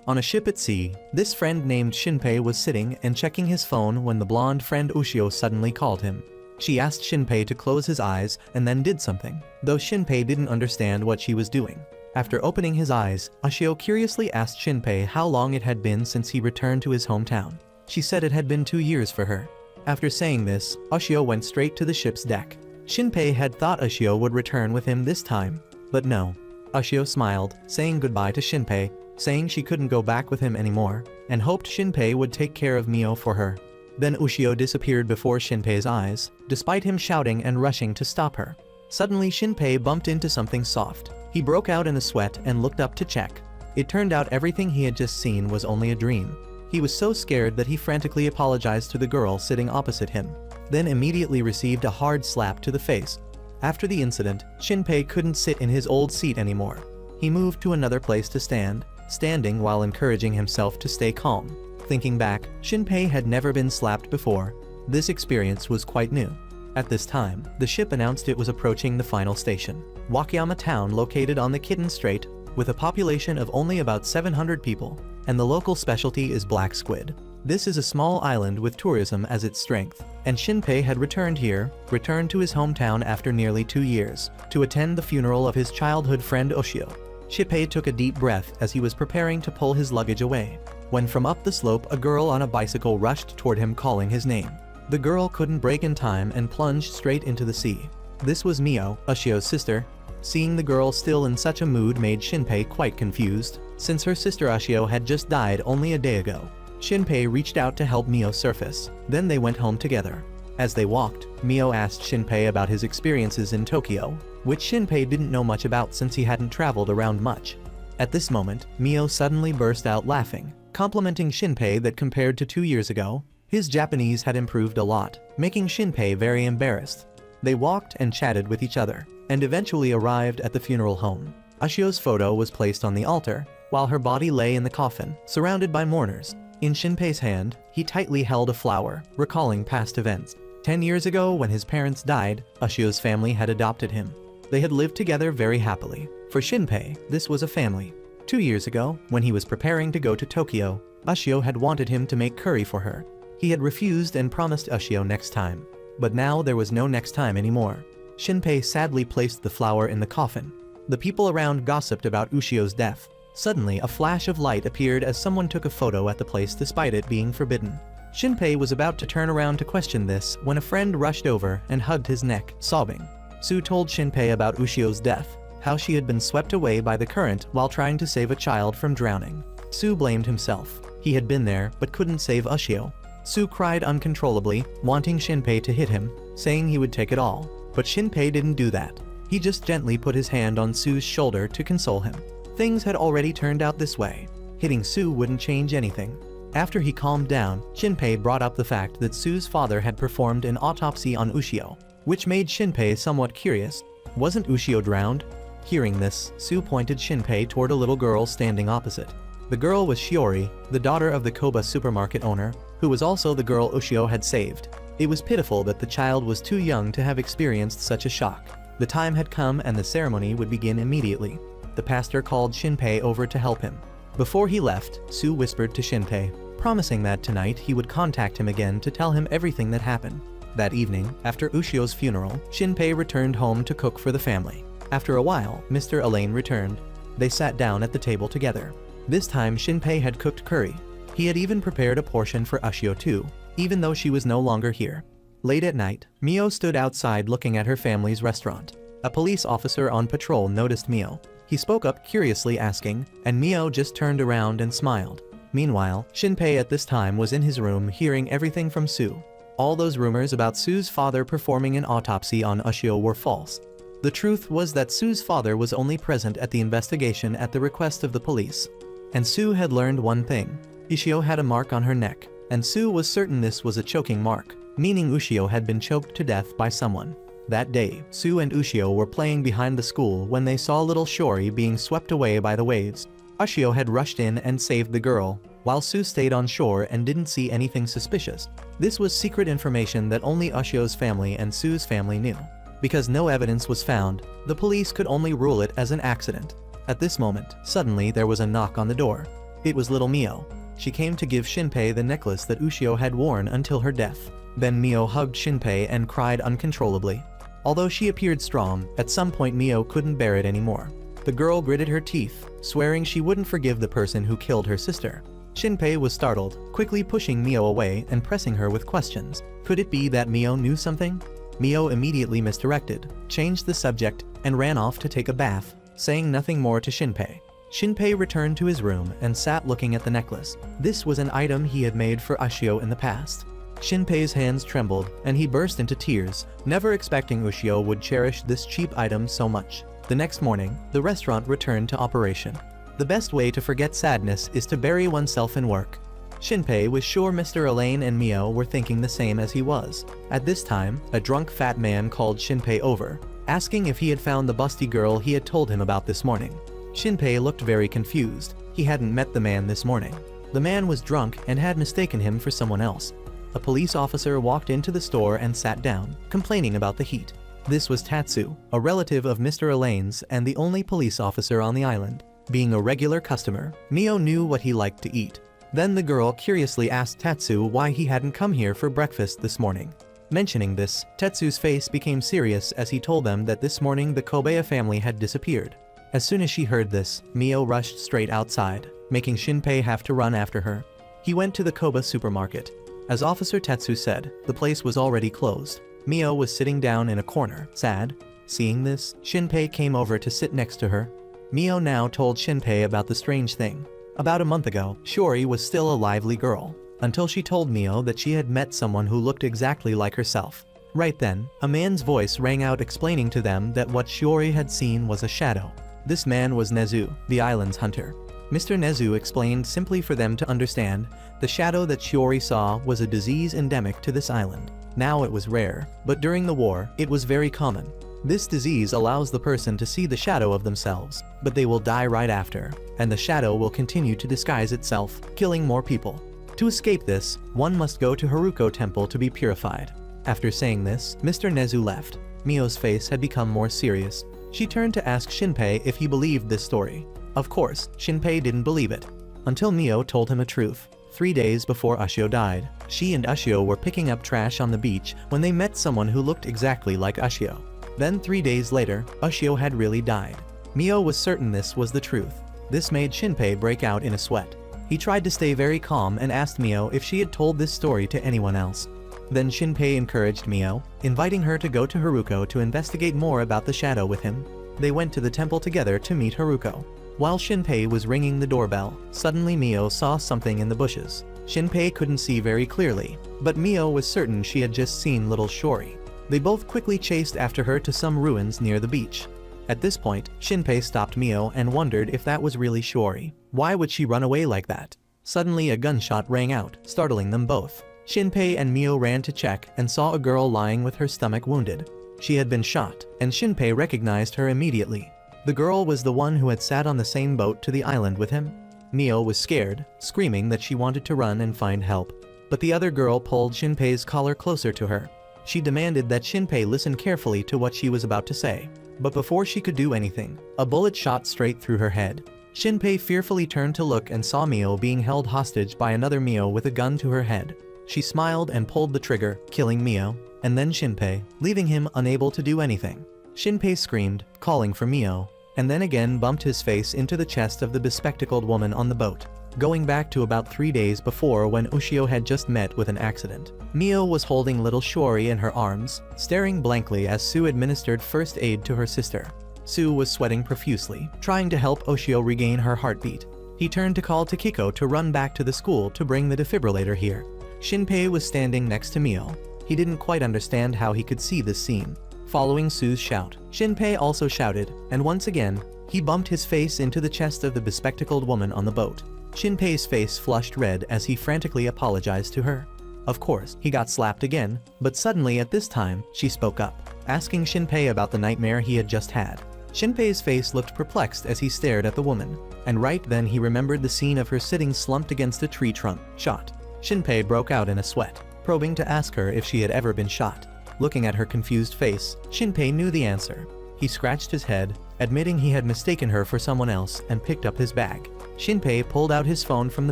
On a ship at sea, this friend named Shinpei was sitting and checking his phone when the blonde friend Ushio suddenly called him. She asked Shinpei to close his eyes and then did something, though Shinpei didn't understand what she was doing. After opening his eyes, Ushio curiously asked Shinpei how long it had been since he returned to his hometown. She said it had been 2 years for her. After saying this, Ushio went straight to the ship's deck. Shinpei had thought Ushio would return with him this time, but no. Ushio smiled, saying goodbye to Shinpei, saying she couldn't go back with him anymore, and hoped Shinpei would take care of Mio for her. Then Ushio disappeared before Shinpei's eyes, despite him shouting and rushing to stop her. Suddenly Shinpei bumped into something soft. He broke out in a sweat and looked up to check. It turned out everything he had just seen was only a dream. He was so scared that he frantically apologized to the girl sitting opposite him, then immediately received a hard slap to the face. After the incident, Shinpei couldn't sit in his old seat anymore. He moved to another place to stand, standing while encouraging himself to stay calm. Thinking back, Shinpei had never been slapped before. This experience was quite new. At this time, the ship announced it was approaching the final station, Wakayama town located on the Kitten Strait, with a population of only about 700 people, and the local specialty is black squid. This is a small island with tourism as its strength, and Shinpei had returned to his hometown after nearly 2 years, to attend the funeral of his childhood friend Ushio. Shinpei took a deep breath as he was preparing to pull his luggage away, when from up the slope a girl on a bicycle rushed toward him calling his name. The girl couldn't brake in time and plunged straight into the sea. This was Mio, Ushio's sister. Seeing the girl still in such a mood made Shinpei quite confused, since her sister Ushio had just died only a day ago. Shinpei reached out to help Mio surface, then they went home together. As they walked, Mio asked Shinpei about his experiences in Tokyo, which Shinpei didn't know much about since he hadn't traveled around much. At this moment, Mio suddenly burst out laughing, complimenting Shinpei that compared to 2 years ago, his Japanese had improved a lot, making Shinpei very embarrassed. They walked and chatted with each other, and eventually arrived at the funeral home. Ushio's photo was placed on the altar, while her body lay in the coffin, surrounded by mourners. In Shinpei's hand, he tightly held a flower, recalling past events. 10 years ago, when his parents died, Ushio's family had adopted him. They had lived together very happily. For Shinpei, this was a family. 2 years ago, when he was preparing to go to Tokyo, Ushio had wanted him to make curry for her. He had refused and promised Ushio next time. But now there was no next time anymore. Shinpei sadly placed the flower in the coffin. The people around gossiped about Ushio's death. Suddenly, a flash of light appeared as someone took a photo at the place despite it being forbidden. Shinpei was about to turn around to question this when a friend rushed over and hugged his neck, sobbing. Sue told Shinpei about Ushio's death, how she had been swept away by the current while trying to save a child from drowning. Sue blamed himself. He had been there but couldn't save Ushio. Sue cried uncontrollably, wanting Shinpei to hit him, saying he would take it all. But Shinpei didn't do that. He just gently put his hand on Sue's shoulder to console him. Things had already turned out this way. Hitting Sue wouldn't change anything. After he calmed down, Shinpei brought up the fact that Sue's father had performed an autopsy on Ushio, which made Shinpei somewhat curious. Wasn't Ushio drowned? Hearing this, Sue pointed Shinpei toward a little girl standing opposite. The girl was Shiori, the daughter of the Koba supermarket owner, who was also the girl Ushio had saved. It was pitiful that the child was too young to have experienced such a shock. The time had come and the ceremony would begin immediately. The pastor called Shinpei over to help him. Before he left, Sue whispered to Shinpei, promising that tonight he would contact him again to tell him everything that happened. That evening, after Ushio's funeral, Shinpei returned home to cook for the family. After a while, Mr. Elaine returned. They sat down at the table together. This time Shinpei had cooked curry. He had even prepared a portion for Ushio too, even though she was no longer here. Late at night, Mio stood outside looking at her family's restaurant. A police officer on patrol noticed Mio. He spoke up curiously asking, and Mio just turned around and smiled. Meanwhile, Shinpei at this time was in his room hearing everything from Sue. All those rumors about Sue's father performing an autopsy on Ushio were false. The truth was that Sue's father was only present at the investigation at the request of the police. And Sue had learned one thing. Ushio had a mark on her neck, and Sue was certain this was a choking mark, meaning Ushio had been choked to death by someone. That day, Sue and Ushio were playing behind the school when they saw little Shiori being swept away by the waves. Ushio had rushed in and saved the girl, while Sue stayed on shore and didn't see anything suspicious. This was secret information that only Ushio's family and Sue's family knew. Because no evidence was found, the police could only rule it as an accident. At this moment, suddenly there was a knock on the door. It was little Mio. She came to give Shinpei the necklace that Ushio had worn until her death. Then Mio hugged Shinpei and cried uncontrollably. Although she appeared strong, at some point Mio couldn't bear it anymore. The girl gritted her teeth, swearing she wouldn't forgive the person who killed her sister. Shinpei was startled, quickly pushing Mio away and pressing her with questions. Could it be that Mio knew something? Mio immediately misdirected, changed the subject, and ran off to take a bath, saying nothing more to Shinpei. Shinpei returned to his room and sat looking at the necklace. This was an item he had made for Ushio in the past. Shinpei's hands trembled, and he burst into tears, never expecting Ushio would cherish this cheap item so much. The next morning, the restaurant returned to operation. The best way to forget sadness is to bury oneself in work. Shinpei was sure Mr. Elaine and Mio were thinking the same as he was. At this time, a drunk fat man called Shinpei over, asking if he had found the busty girl he had told him about this morning. Shinpei looked very confused. He hadn't met the man this morning. The man was drunk and had mistaken him for someone else. A police officer walked into the store and sat down, complaining about the heat. This was Tatsu, a relative of Mr. Elaine's and the only police officer on the island. Being a regular customer, Mio knew what he liked to eat. Then the girl curiously asked Tatsu why he hadn't come here for breakfast this morning. Mentioning this, Tatsu's face became serious as he told them that this morning the Kobeya family had disappeared. As soon as she heard this, Mio rushed straight outside, making Shinpei have to run after her. He went to the Koba supermarket. As Officer Tatsu said, the place was already closed. Mio was sitting down in a corner, sad. Seeing this, Shinpei came over to sit next to her. Mio now told Shinpei about the strange thing. About a month ago, Shiori was still a lively girl, until she told Mio that she had met someone who looked exactly like herself. Right then, a man's voice rang out explaining to them that what Shiori had seen was a shadow. This man was Nezu, the island's hunter. Mr. Nezu explained simply for them to understand, the shadow that Shiori saw was a disease endemic to this island. Now it was rare, but during the war, it was very common. This disease allows the person to see the shadow of themselves, but they will die right after, and the shadow will continue to disguise itself, killing more people. To escape this, one must go to Haruko Temple to be purified. After saying this, Mr. Nezu left. Mio's face had become more serious. She turned to ask Shinpei if he believed this story. Of course, Shinpei didn't believe it, until Mio told him a truth. 3 days before Ushio died, she and Ushio were picking up trash on the beach when they met someone who looked exactly like Ushio. Then 3 days later, Ushio had really died. Mio was certain this was the truth. This made Shinpei break out in a sweat. He tried to stay very calm and asked Mio if she had told this story to anyone else. Then Shinpei encouraged Mio, inviting her to go to Haruko to investigate more about the shadow with him. They went to the temple together to meet Haruko. While Shinpei was ringing the doorbell, suddenly Mio saw something in the bushes. Shinpei couldn't see very clearly, but Mio was certain she had just seen little Shiori. They both quickly chased after her to some ruins near the beach. At this point, Shinpei stopped Mio and wondered if that was really Shiori. Why would she run away like that? Suddenly a gunshot rang out, startling them both. Shinpei and Mio ran to check and saw a girl lying with her stomach wounded. She had been shot, and Shinpei recognized her immediately. The girl was the one who had sat on the same boat to the island with him. Mio was scared, screaming that she wanted to run and find help. But the other girl pulled Shinpei's collar closer to her. She demanded that Shinpei listen carefully to what she was about to say. But before she could do anything, a bullet shot straight through her head. Shinpei fearfully turned to look and saw Mio being held hostage by another Mio with a gun to her head. She smiled and pulled the trigger, killing Mio, and then Shinpei, leaving him unable to do anything. Shinpei screamed, calling for Mio, and then again bumped his face into the chest of the bespectacled woman on the boat. Going back to about 3 days before when Ushio had just met with an accident. Mio was holding little Shiori in her arms, staring blankly as Sue administered first aid to her sister. Sue was sweating profusely, trying to help Ushio regain her heartbeat. He turned to call Takiko to run back to the school to bring the defibrillator here. Shinpei was standing next to Mio. He didn't quite understand how he could see this scene. Following Sue's shout, Shinpei also shouted, and once again, he bumped his face into the chest of the bespectacled woman on the boat. Shinpei's face flushed red as he frantically apologized to her. Of course, he got slapped again, but suddenly at this time, she spoke up, asking Shinpei about the nightmare he had just had. Shinpei's face looked perplexed as he stared at the woman, and right then he remembered the scene of her sitting slumped against a tree trunk, shot. Shinpei broke out in a sweat, probing to ask her if she had ever been shot. Looking at her confused face, Shinpei knew the answer. He scratched his head, admitting he had mistaken her for someone else, and picked up his bag. Shinpei pulled out his phone from the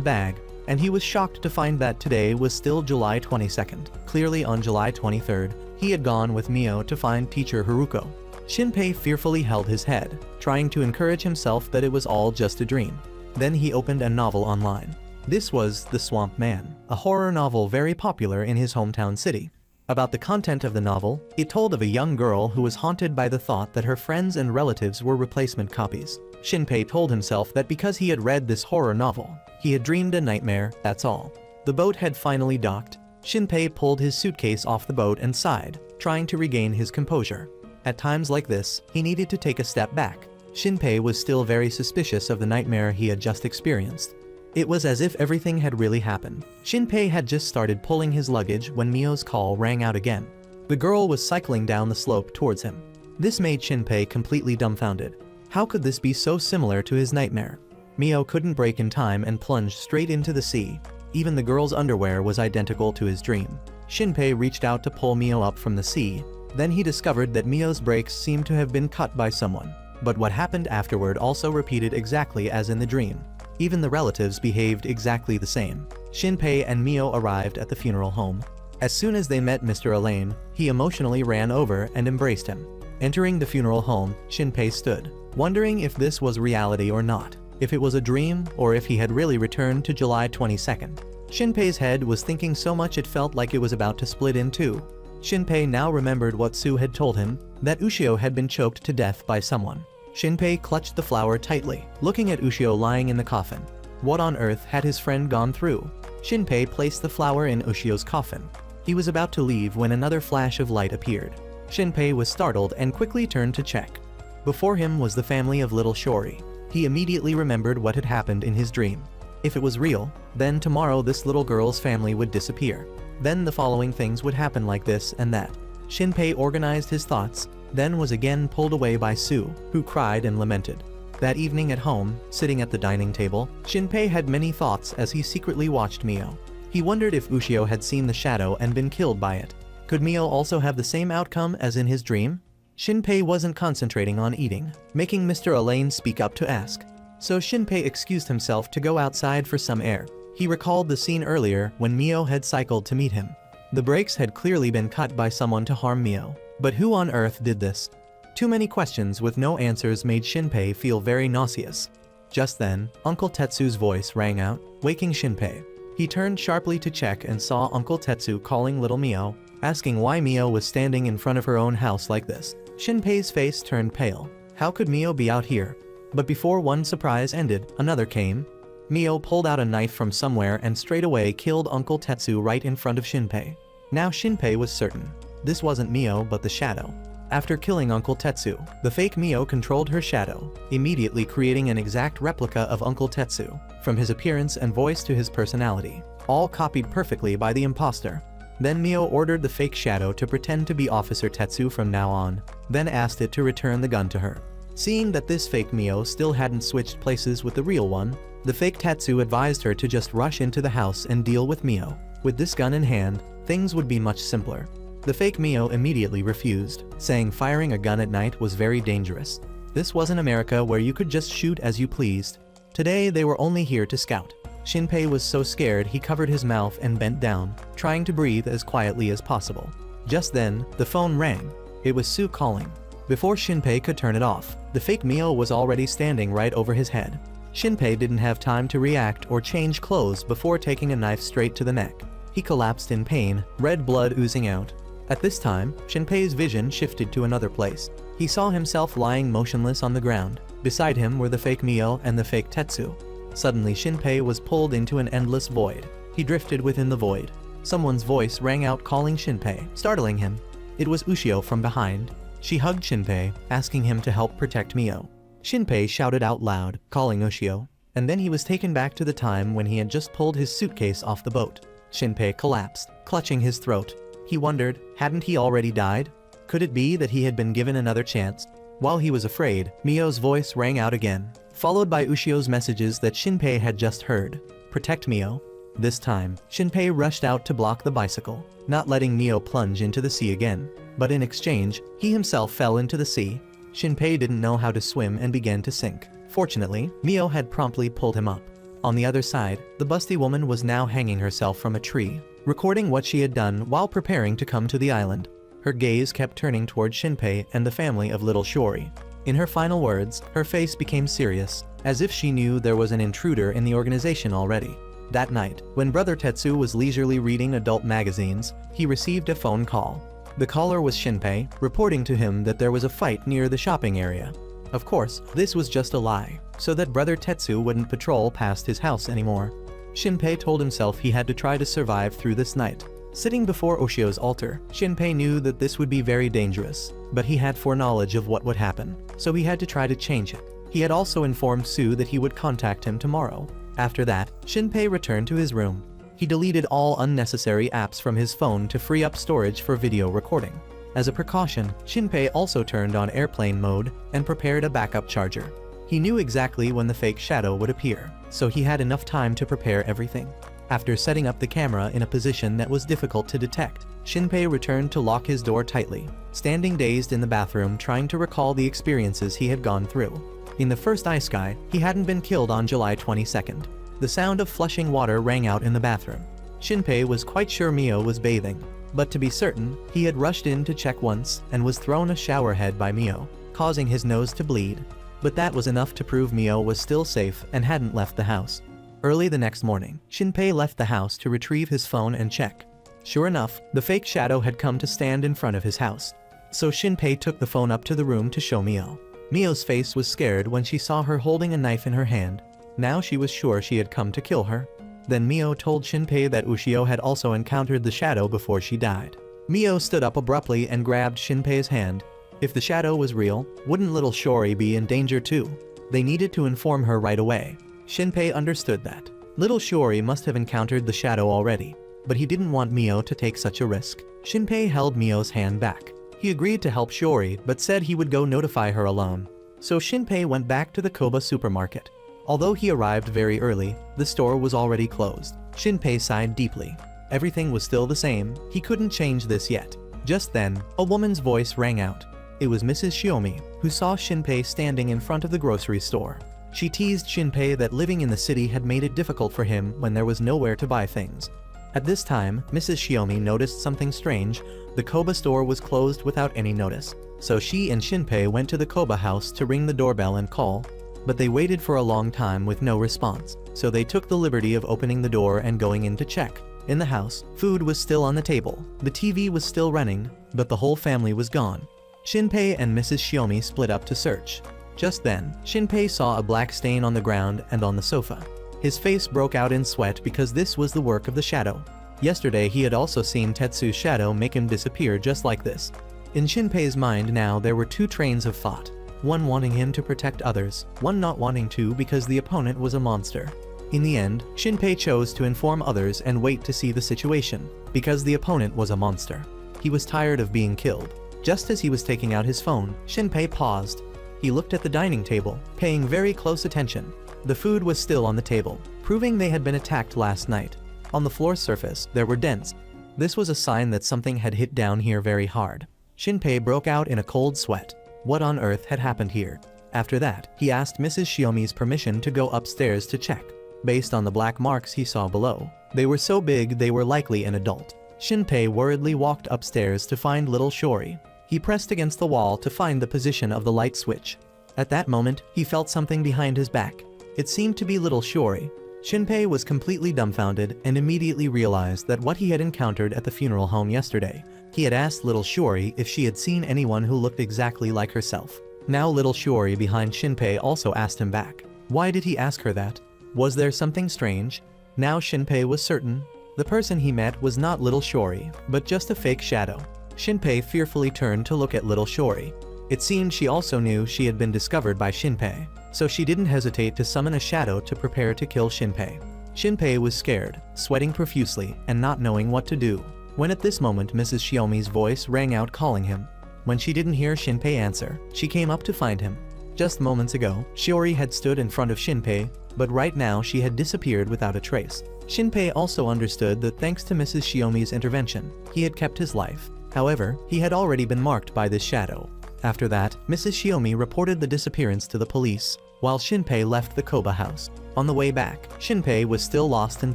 bag, and he was shocked to find that today was still July 22nd. Clearly on July 23rd, he had gone with Mio to find teacher Haruko. Shinpei fearfully held his head, trying to encourage himself that it was all just a dream. Then he opened a novel online. This was The Swamp Man, a horror novel very popular in his hometown city. About the content of the novel, it told of a young girl who was haunted by the thought that her friends and relatives were replacement copies. Shinpei told himself that because he had read this horror novel, he had dreamed a nightmare, that's all. The boat had finally docked. Shinpei pulled his suitcase off the boat and sighed, trying to regain his composure. At times like this, he needed to take a step back. Shinpei was still very suspicious of the nightmare he had just experienced. It was as if everything had really happened. Shinpei had just started pulling his luggage when Mio's call rang out again. The girl was cycling down the slope towards him. This made Shinpei completely dumbfounded. How could this be so similar to his nightmare? Mio couldn't brake in time and plunged straight into the sea. Even the girl's underwear was identical to his dream. Shinpei reached out to pull Mio up from the sea. Then he discovered that Mio's brakes seemed to have been cut by someone. But what happened afterward also repeated exactly as in the dream. Even the relatives behaved exactly the same. Shinpei and Mio arrived at the funeral home. As soon as they met Mr. Elaine, he emotionally ran over and embraced him. Entering the funeral home, Shinpei stood, wondering if this was reality or not, if it was a dream or if he had really returned to July 22nd. Shinpei's head was thinking so much it felt like it was about to split in two. Shinpei now remembered what Sue had told him, that Ushio had been choked to death by someone. Shinpei clutched the flower tightly, looking at Ushio lying in the coffin. What on earth had his friend gone through? Shinpei placed the flower in Ushio's coffin. He was about to leave when another flash of light appeared. Shinpei was startled and quickly turned to check. Before him was the family of little Shori. He immediately remembered what had happened in his dream. If it was real, then tomorrow this little girl's family would disappear. Then the following things would happen like this and that. Shinpei organized his thoughts, then was again pulled away by Sue, who cried and lamented. That evening at home, sitting at the dining table, Shinpei had many thoughts as he secretly watched Mio. He wondered if Ushio had seen the shadow and been killed by it. Could Mio also have the same outcome as in his dream? Shinpei wasn't concentrating on eating, making Mr. Elaine speak up to ask. So Shinpei excused himself to go outside for some air. He recalled the scene earlier when Mio had cycled to meet him. The brakes had clearly been cut by someone to harm Mio. But who on earth did this? Too many questions with no answers made Shinpei feel very nauseous. Just then, Uncle Tetsu's voice rang out, waking Shinpei. He turned sharply to check and saw Uncle Tetsu calling little Mio, asking why Mio was standing in front of her own house like this. Shinpei's face turned pale. How could Mio be out here? But before one surprise ended, another came. Mio pulled out a knife from somewhere and straight away killed Uncle Tetsu right in front of Shinpei. Now Shinpei was certain. This wasn't Mio but the shadow. After killing Uncle Tetsu, the fake Mio controlled her shadow, immediately creating an exact replica of Uncle Tetsu, from his appearance and voice to his personality, all copied perfectly by the imposter. Then Mio ordered the fake shadow to pretend to be Officer Tetsu from now on, then asked it to return the gun to her. Seeing that this fake Mio still hadn't switched places with the real one, the fake Tetsu advised her to just rush into the house and deal with Mio. With this gun in hand, things would be much simpler. The fake Mio immediately refused, saying firing a gun at night was very dangerous. This wasn't America where you could just shoot as you pleased. Today they were only here to scout. Shinpei was so scared he covered his mouth and bent down, trying to breathe as quietly as possible. Just then, the phone rang. It was Sue calling. Before Shinpei could turn it off, the fake Mio was already standing right over his head. Shinpei didn't have time to react or change clothes before taking a knife straight to the neck. He collapsed in pain, red blood oozing out. At this time, Shinpei's vision shifted to another place. He saw himself lying motionless on the ground. Beside him were the fake Mio and the fake Tetsu. Suddenly Shinpei was pulled into an endless void. He drifted within the void. Someone's voice rang out calling Shinpei, startling him. It was Ushio from behind. She hugged Shinpei, asking him to help protect Mio. Shinpei shouted out loud, calling Ushio, and then he was taken back to the time when he had just pulled his suitcase off the boat. Shinpei collapsed, clutching his throat. He wondered, hadn't he already died? Could it be that he had been given another chance? While he was afraid, Mio's voice rang out again, followed by Ushio's messages that Shinpei had just heard. Protect Mio. This time, Shinpei rushed out to block the bicycle, not letting Mio plunge into the sea again. But in exchange, he himself fell into the sea. Shinpei didn't know how to swim and began to sink. Fortunately, Mio had promptly pulled him up. On the other side, the busty woman was now hanging herself from a tree, recording what she had done while preparing to come to the island. Her gaze kept turning toward Shinpei and the family of little Shiori. In her final words, her face became serious, as if she knew there was an intruder in the organization already. That night, when Brother Tetsu was leisurely reading adult magazines, he received a phone call. The caller was Shinpei, reporting to him that there was a fight near the shopping area. Of course, this was just a lie, so that Brother Tetsu wouldn't patrol past his house anymore. Shinpei told himself he had to try to survive through this night. Sitting before Oshio's altar, Shinpei knew that this would be very dangerous, but he had foreknowledge of what would happen, so he had to try to change it. He had also informed Sue that he would contact him tomorrow. After that, Shinpei returned to his room. He deleted all unnecessary apps from his phone to free up storage for video recording. As a precaution, Shinpei also turned on airplane mode and prepared a backup charger. He knew exactly when the fake shadow would appear, so he had enough time to prepare everything. After setting up the camera in a position that was difficult to detect, Shinpei returned to lock his door tightly, standing dazed in the bathroom trying to recall the experiences he had gone through. In the first ice sky, he hadn't been killed on July 22nd. The sound of flushing water rang out in the bathroom. Shinpei was quite sure Mio was bathing, but to be certain, he had rushed in to check once and was thrown a shower head by Mio, causing his nose to bleed. But that was enough to prove Mio was still safe and hadn't left the house. Early the next morning, Shinpei left the house to retrieve his phone and check. Sure enough, the fake shadow had come to stand in front of his house. So Shinpei took the phone up to the room to show Mio. Mio's face was scared when she saw her holding a knife in her hand. Now she was sure she had come to kill her. Then Mio told Shinpei that Ushio had also encountered the shadow before she died. Mio stood up abruptly and grabbed Shinpei's hand. If the shadow was real, wouldn't little Shiori be in danger too? They needed to inform her right away. Shinpei understood that. Little Shiori must have encountered the shadow already, but he didn't want Mio to take such a risk. Shinpei held Mio's hand back. He agreed to help Shiori, but said he would go notify her alone. So Shinpei went back to the Koba supermarket. Although he arrived very early, the store was already closed. Shinpei sighed deeply. Everything was still the same, he couldn't change this yet. Just then, a woman's voice rang out. It was Mrs. Shiomi, who saw Shinpei standing in front of the grocery store. She teased Shinpei that living in the city had made it difficult for him when there was nowhere to buy things. At this time, Mrs. Shiomi noticed something strange. The Koba store was closed without any notice. So she and Shinpei went to the Koba house to ring the doorbell and call, but they waited for a long time with no response. So they took the liberty of opening the door and going in to check. In the house, food was still on the table, the TV was still running, but the whole family was gone. Shinpei and Mrs. Shiomi split up to search. Just then, Shinpei saw a black stain on the ground and on the sofa. His face broke out in sweat because this was the work of the shadow. Yesterday he had also seen Tetsu's shadow make him disappear just like this. In Shinpei's mind now there were two trains of thought. One wanting him to protect others, one not wanting to because the opponent was a monster. In the end, Shinpei chose to inform others and wait to see the situation, because the opponent was a monster. He was tired of being killed. Just as he was taking out his phone, Shinpei paused. He looked at the dining table, paying very close attention. The food was still on the table, proving they had been attacked last night. On the floor surface, there were dents. This was a sign that something had hit down here very hard. Shinpei broke out in a cold sweat. What on earth had happened here? After that, he asked Mrs. Shiomi's permission to go upstairs to check. Based on the black marks he saw below, they were so big they were likely an adult. Shinpei worriedly walked upstairs to find little Shiori. He pressed against the wall to find the position of the light switch. At that moment, he felt something behind his back. It seemed to be little Shiori. Shinpei was completely dumbfounded and immediately realized that what he had encountered at the funeral home yesterday. He had asked little Shiori if she had seen anyone who looked exactly like herself. Now little Shiori behind Shinpei also asked him back. Why did he ask her that? Was there something strange? Now Shinpei was certain. The person he met was not little Shiori, but just a fake shadow. Shinpei fearfully turned to look at little Shiori. It seemed she also knew she had been discovered by Shinpei, so she didn't hesitate to summon a shadow to prepare to kill Shinpei. Shinpei was scared, sweating profusely, and not knowing what to do. When at this moment Mrs. Shiomi's voice rang out calling him. When she didn't hear Shinpei answer, she came up to find him. Just moments ago, Shiori had stood in front of Shinpei, but right now she had disappeared without a trace. Shinpei also understood that thanks to Mrs. Shiomi's intervention, he had kept his life. However, he had already been marked by this shadow. After that, Mrs. Shiomi reported the disappearance to the police. while Shinpei left the Koba house. On the way back, Shinpei was still lost in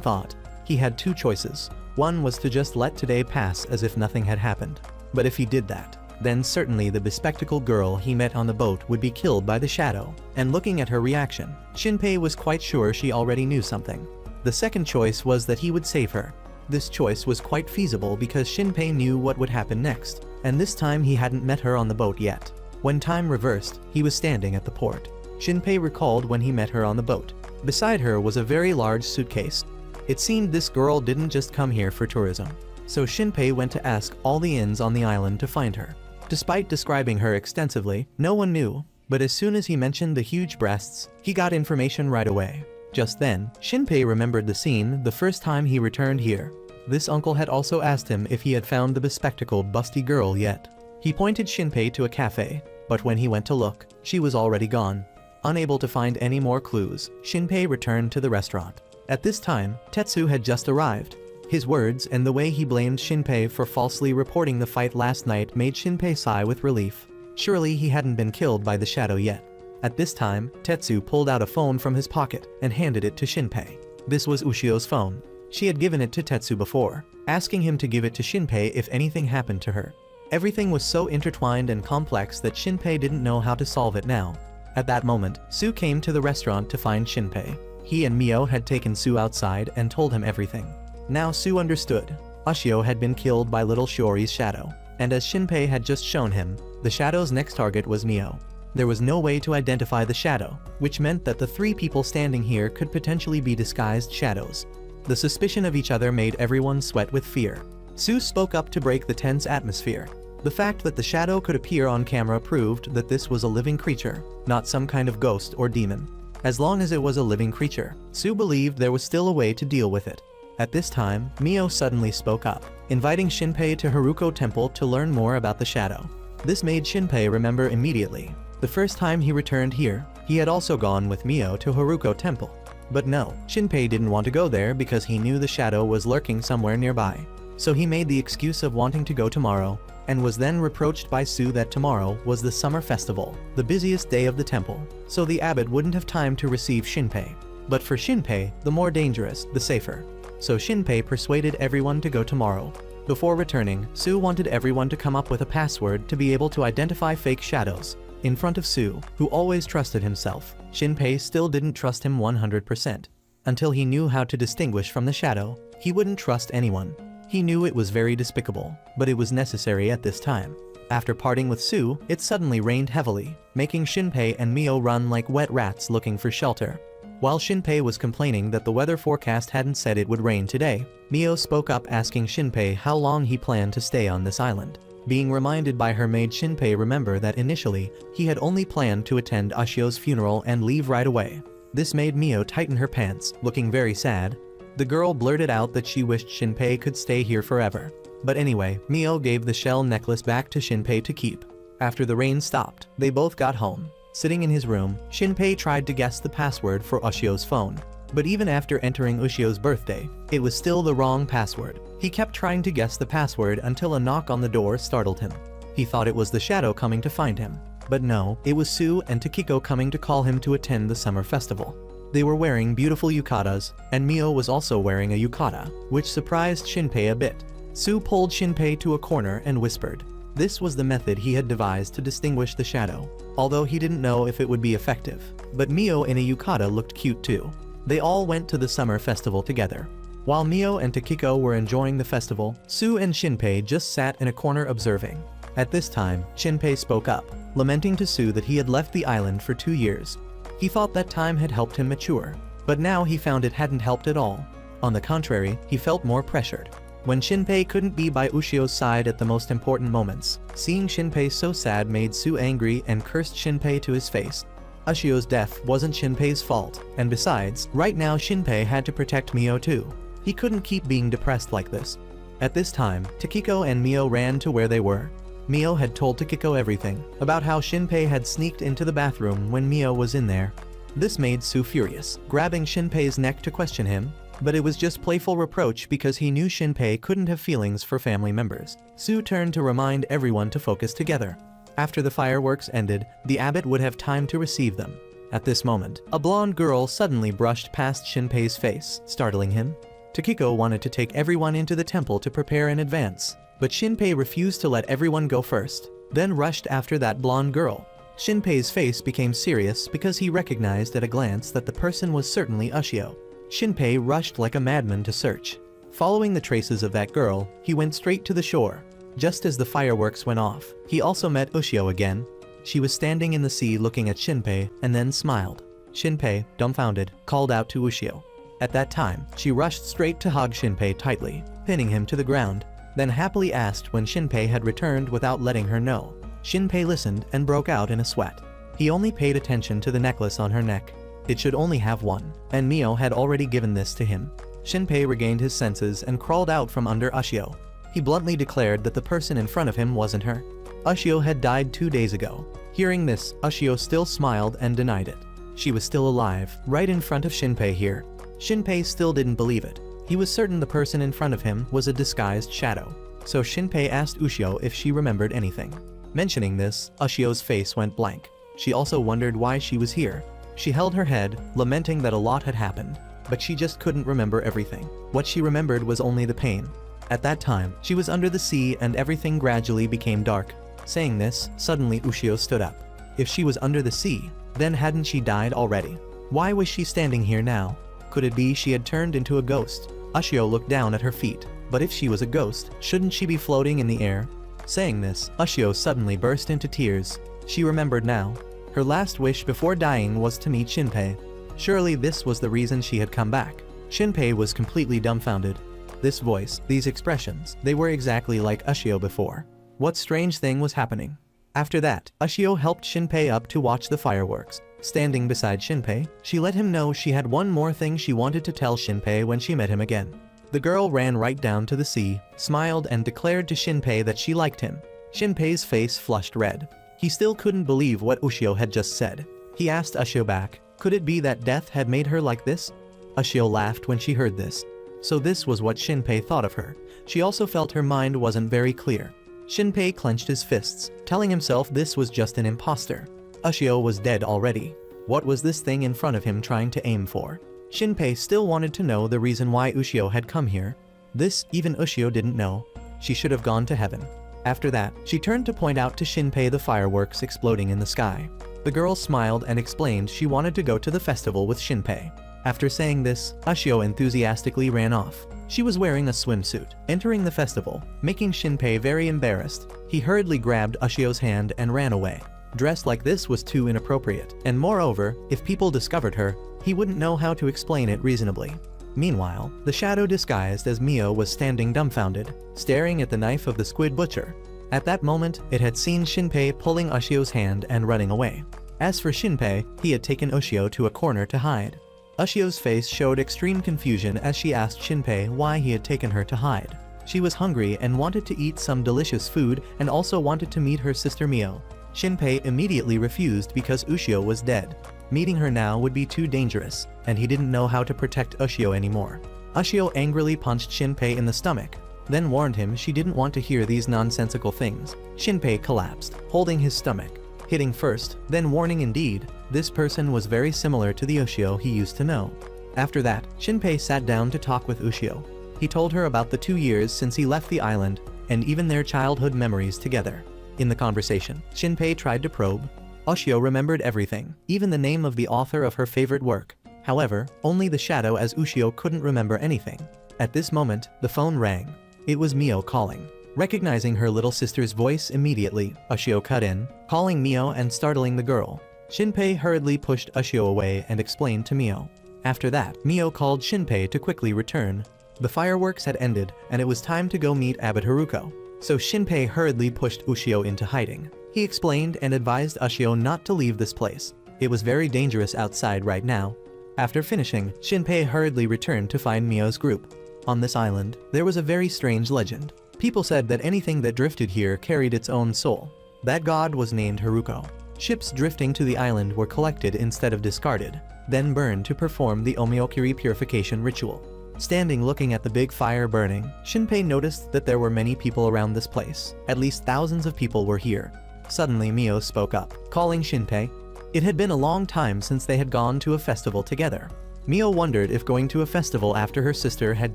thought. He had two choices. One was to just let today pass as if nothing had happened. But if he did that, then certainly the bespectacled girl he met on the boat would be killed by the shadow. And looking at her reaction, Shinpei was quite sure she already knew something. The second choice was that he would save her. This choice was quite feasible because Shinpei knew what would happen next, and this time he hadn't met her on the boat yet. When time reversed, he was standing at the port. Shinpei recalled when he met her on the boat. Beside her was a very large suitcase. It seemed this girl didn't just come here for tourism. So Shinpei went to ask all the inns on the island to find her. Despite describing her extensively, no one knew, but as soon as he mentioned the huge breasts, he got information right away. Just then, Shinpei remembered the scene the first time he returned here. This uncle had also asked him if he had found the bespectacled busty girl yet. He pointed Shinpei to a cafe, but when he went to look, she was already gone. Unable to find any more clues, Shinpei returned to the restaurant. At this time, Tetsu had just arrived. His words and the way he blamed Shinpei for falsely reporting the fight last night made Shinpei sigh with relief. Surely he hadn't been killed by the shadow yet. At this time, Tetsu pulled out a phone from his pocket and handed it to Shinpei. This was Ushio's phone. She had given it to Tetsu before, asking him to give it to Shinpei if anything happened to her. Everything was so intertwined and complex that Shinpei didn't know how to solve it now. At that moment, Sue came to the restaurant to find Shinpei. He and Mio had taken Sue outside and told him everything. Now Sue understood. Ushio had been killed by little Shiori's shadow, and as Shinpei had just shown him, the shadow's next target was Mio. There was no way to identify the shadow, which meant that the three people standing here could potentially be disguised shadows. The suspicion of each other made everyone sweat with fear. Sue spoke up to break the tense atmosphere. The fact that the shadow could appear on camera proved that this was a living creature, not some kind of ghost or demon. As long as it was a living creature, Sue believed there was still a way to deal with it. At this time, Mio suddenly spoke up, inviting Shinpei to Haruko Temple to learn more about the shadow. This made Shinpei remember immediately. The first time he returned here, he had also gone with Mio to Haruko Temple. But no, Shinpei didn't want to go there because he knew the shadow was lurking somewhere nearby. So he made the excuse of wanting to go tomorrow, and was then reproached by Sue that tomorrow was the summer festival, the busiest day of the temple, so the abbot wouldn't have time to receive Shinpei. But for Shinpei, the more dangerous, the safer. So Shinpei persuaded everyone to go tomorrow. Before returning, Sue wanted everyone to come up with a password to be able to identify fake shadows. In front of Sue, who always trusted himself, Shinpei still didn't trust him 100%. Until he knew how to distinguish from the shadow, he wouldn't trust anyone. He knew it was very despicable, but it was necessary at this time. After parting with Sue, it suddenly rained heavily, making Shinpei and Mio run like wet rats looking for shelter. While Shinpei was complaining that the weather forecast hadn't said it would rain today, Mio spoke up asking Shinpei how long he planned to stay on this island. Being reminded by her made Shinpei remember that initially, he had only planned to attend Ushio's funeral and leave right away. This made Mio tighten her pants, looking very sad. The girl blurted out that she wished Shinpei could stay here forever. But anyway, Mio gave the shell necklace back to Shinpei to keep. After the rain stopped, they both got home. Sitting in his room, Shinpei tried to guess the password for Ushio's phone. But even after entering Ushio's birthday, it was still the wrong password. He kept trying to guess the password until a knock on the door startled him. He thought it was the shadow coming to find him. But no, it was Sue and Takiko coming to call him to attend the summer festival. They were wearing beautiful yukatas, and Mio was also wearing a yukata, which surprised Shinpei a bit. Sue pulled Shinpei to a corner and whispered. This was the method he had devised to distinguish the shadow, although he didn't know if it would be effective. But Mio in a yukata looked cute too. They all went to the summer festival together. While Mio and Takiko were enjoying the festival, Sue and Shinpei just sat in a corner observing. At this time, Shinpei spoke up, lamenting to Sue that he had left the island for 2 years. He thought that time had helped him mature, but now he found it hadn't helped at all. On the contrary, he felt more pressured. When Shinpei couldn't be by Ushio's side at the most important moments, seeing Shinpei so sad made Sue angry and cursed Shinpei to his face. Ushio's death wasn't Shinpei's fault, and besides, right now Shinpei had to protect Mio too. He couldn't keep being depressed like this. At this time, Takiko and Mio ran to where they were. Mio had told Takiko everything, about how Shinpei had sneaked into the bathroom when Mio was in there. This made Sue furious, grabbing Shinpei's neck to question him, but it was just playful reproach because he knew Shinpei couldn't have feelings for family members. Sue turned to remind everyone to focus together. After the fireworks ended, the abbot would have time to receive them. At this moment, a blonde girl suddenly brushed past Shinpei's face, startling him. Tokiko wanted to take everyone into the temple to prepare in advance, but Shinpei refused to let everyone go first, then rushed after that blonde girl. Shinpei's face became serious because he recognized at a glance that the person was certainly Ushio. Shinpei rushed like a madman to search. Following the traces of that girl, he went straight to the shore. Just as the fireworks went off, he also met Ushio again. She was standing in the sea looking at Shinpei and then smiled. Shinpei, dumbfounded, called out to Ushio. At that time, she rushed straight to hug Shinpei tightly, pinning him to the ground, then happily asked when Shinpei had returned without letting her know. Shinpei listened and broke out in a sweat. He only paid attention to the necklace on her neck. It should only have one, and Mio had already given this to him. Shinpei regained his senses and crawled out from under Ushio. He bluntly declared that the person in front of him wasn't her. Ushio had died 2 days ago. Hearing this, Ushio still smiled and denied it. She was still alive, right in front of Shinpei here. Shinpei still didn't believe it. He was certain the person in front of him was a disguised shadow. So Shinpei asked Ushio if she remembered anything. Mentioning this, Ushio's face went blank. She also wondered why she was here. She held her head, lamenting that a lot had happened, but she just couldn't remember everything. What she remembered was only the pain. At that time, she was under the sea and everything gradually became dark. Saying this, suddenly Ushio stood up. If she was under the sea, then hadn't she died already? Why was she standing here now? Could it be she had turned into a ghost? Ushio looked down at her feet. But if she was a ghost, shouldn't she be floating in the air? Saying this, Ushio suddenly burst into tears. She remembered now. Her last wish before dying was to meet Shinpei. Surely this was the reason she had come back. Shinpei was completely dumbfounded. This voice, these expressions, they were exactly like Ushio before. What strange thing was happening? After that, Ushio helped Shinpei up to watch the fireworks. Standing beside Shinpei, she let him know she had one more thing she wanted to tell Shinpei when she met him again. The girl ran right down to the sea, smiled and declared to Shinpei that she liked him. Shinpei's face flushed red. He still couldn't believe what Ushio had just said. He asked Ushio back, could it be that death had made her like this? Ushio laughed when she heard this. So this was what Shinpei thought of her. She also felt her mind wasn't very clear. Shinpei clenched his fists, telling himself this was just an imposter. Ushio was dead already. What was this thing in front of him trying to aim for? Shinpei still wanted to know the reason why Ushio had come here. This, even Ushio didn't know. She should have gone to heaven. After that, she turned to point out to Shinpei the fireworks exploding in the sky. The girl smiled and explained she wanted to go to the festival with Shinpei. After saying this, Ushio enthusiastically ran off. She was wearing a swimsuit, entering the festival, making Shinpei very embarrassed. He hurriedly grabbed Ushio's hand and ran away. Dressed like this was too inappropriate, and moreover, if people discovered her, he wouldn't know how to explain it reasonably. Meanwhile, the shadow disguised as Mio was standing dumbfounded, staring at the knife of the squid butcher. At that moment, it had seen Shinpei pulling Ushio's hand and running away. As for Shinpei, he had taken Ushio to a corner to hide. Ushio's face showed extreme confusion as she asked Shinpei why he had taken her to hide. She was hungry and wanted to eat some delicious food and also wanted to meet her sister Mio. Shinpei immediately refused because Ushio was dead. Meeting her now would be too dangerous, and he didn't know how to protect Ushio anymore. Ushio angrily punched Shinpei in the stomach, then warned him she didn't want to hear these nonsensical things. Shinpei collapsed, holding his stomach, hitting first, then warning indeed. This person was very similar to the Ushio he used to know. After that, Shinpei sat down to talk with Ushio. He told her about the 2 years since he left the island, and even their childhood memories together. In the conversation, Shinpei tried to probe. Ushio remembered everything, even the name of the author of her favorite work. However, only the shadow as Ushio couldn't remember anything. At this moment, the phone rang. It was Mio calling. Recognizing her little sister's voice immediately, Ushio cut in, calling Mio and startling the girl. Shinpei hurriedly pushed Ushio away and explained to Mio. After that, Mio called Shinpei to quickly return. The fireworks had ended, and it was time to go meet Abbot Haruko. So Shinpei hurriedly pushed Ushio into hiding. He explained and advised Ushio not to leave this place. It was very dangerous outside right now. After finishing, Shinpei hurriedly returned to find Mio's group. On this island, there was a very strange legend. People said that anything that drifted here carried its own soul. That god was named Haruko. Ships drifting to the island were collected instead of discarded, then burned to perform the Omiokiri purification ritual. Standing looking at the big fire burning, Shinpei noticed that there were many people around this place. At least thousands of people were here. Suddenly Mio spoke up, calling Shinpei. It had been a long time since they had gone to a festival together. Mio wondered if going to a festival after her sister had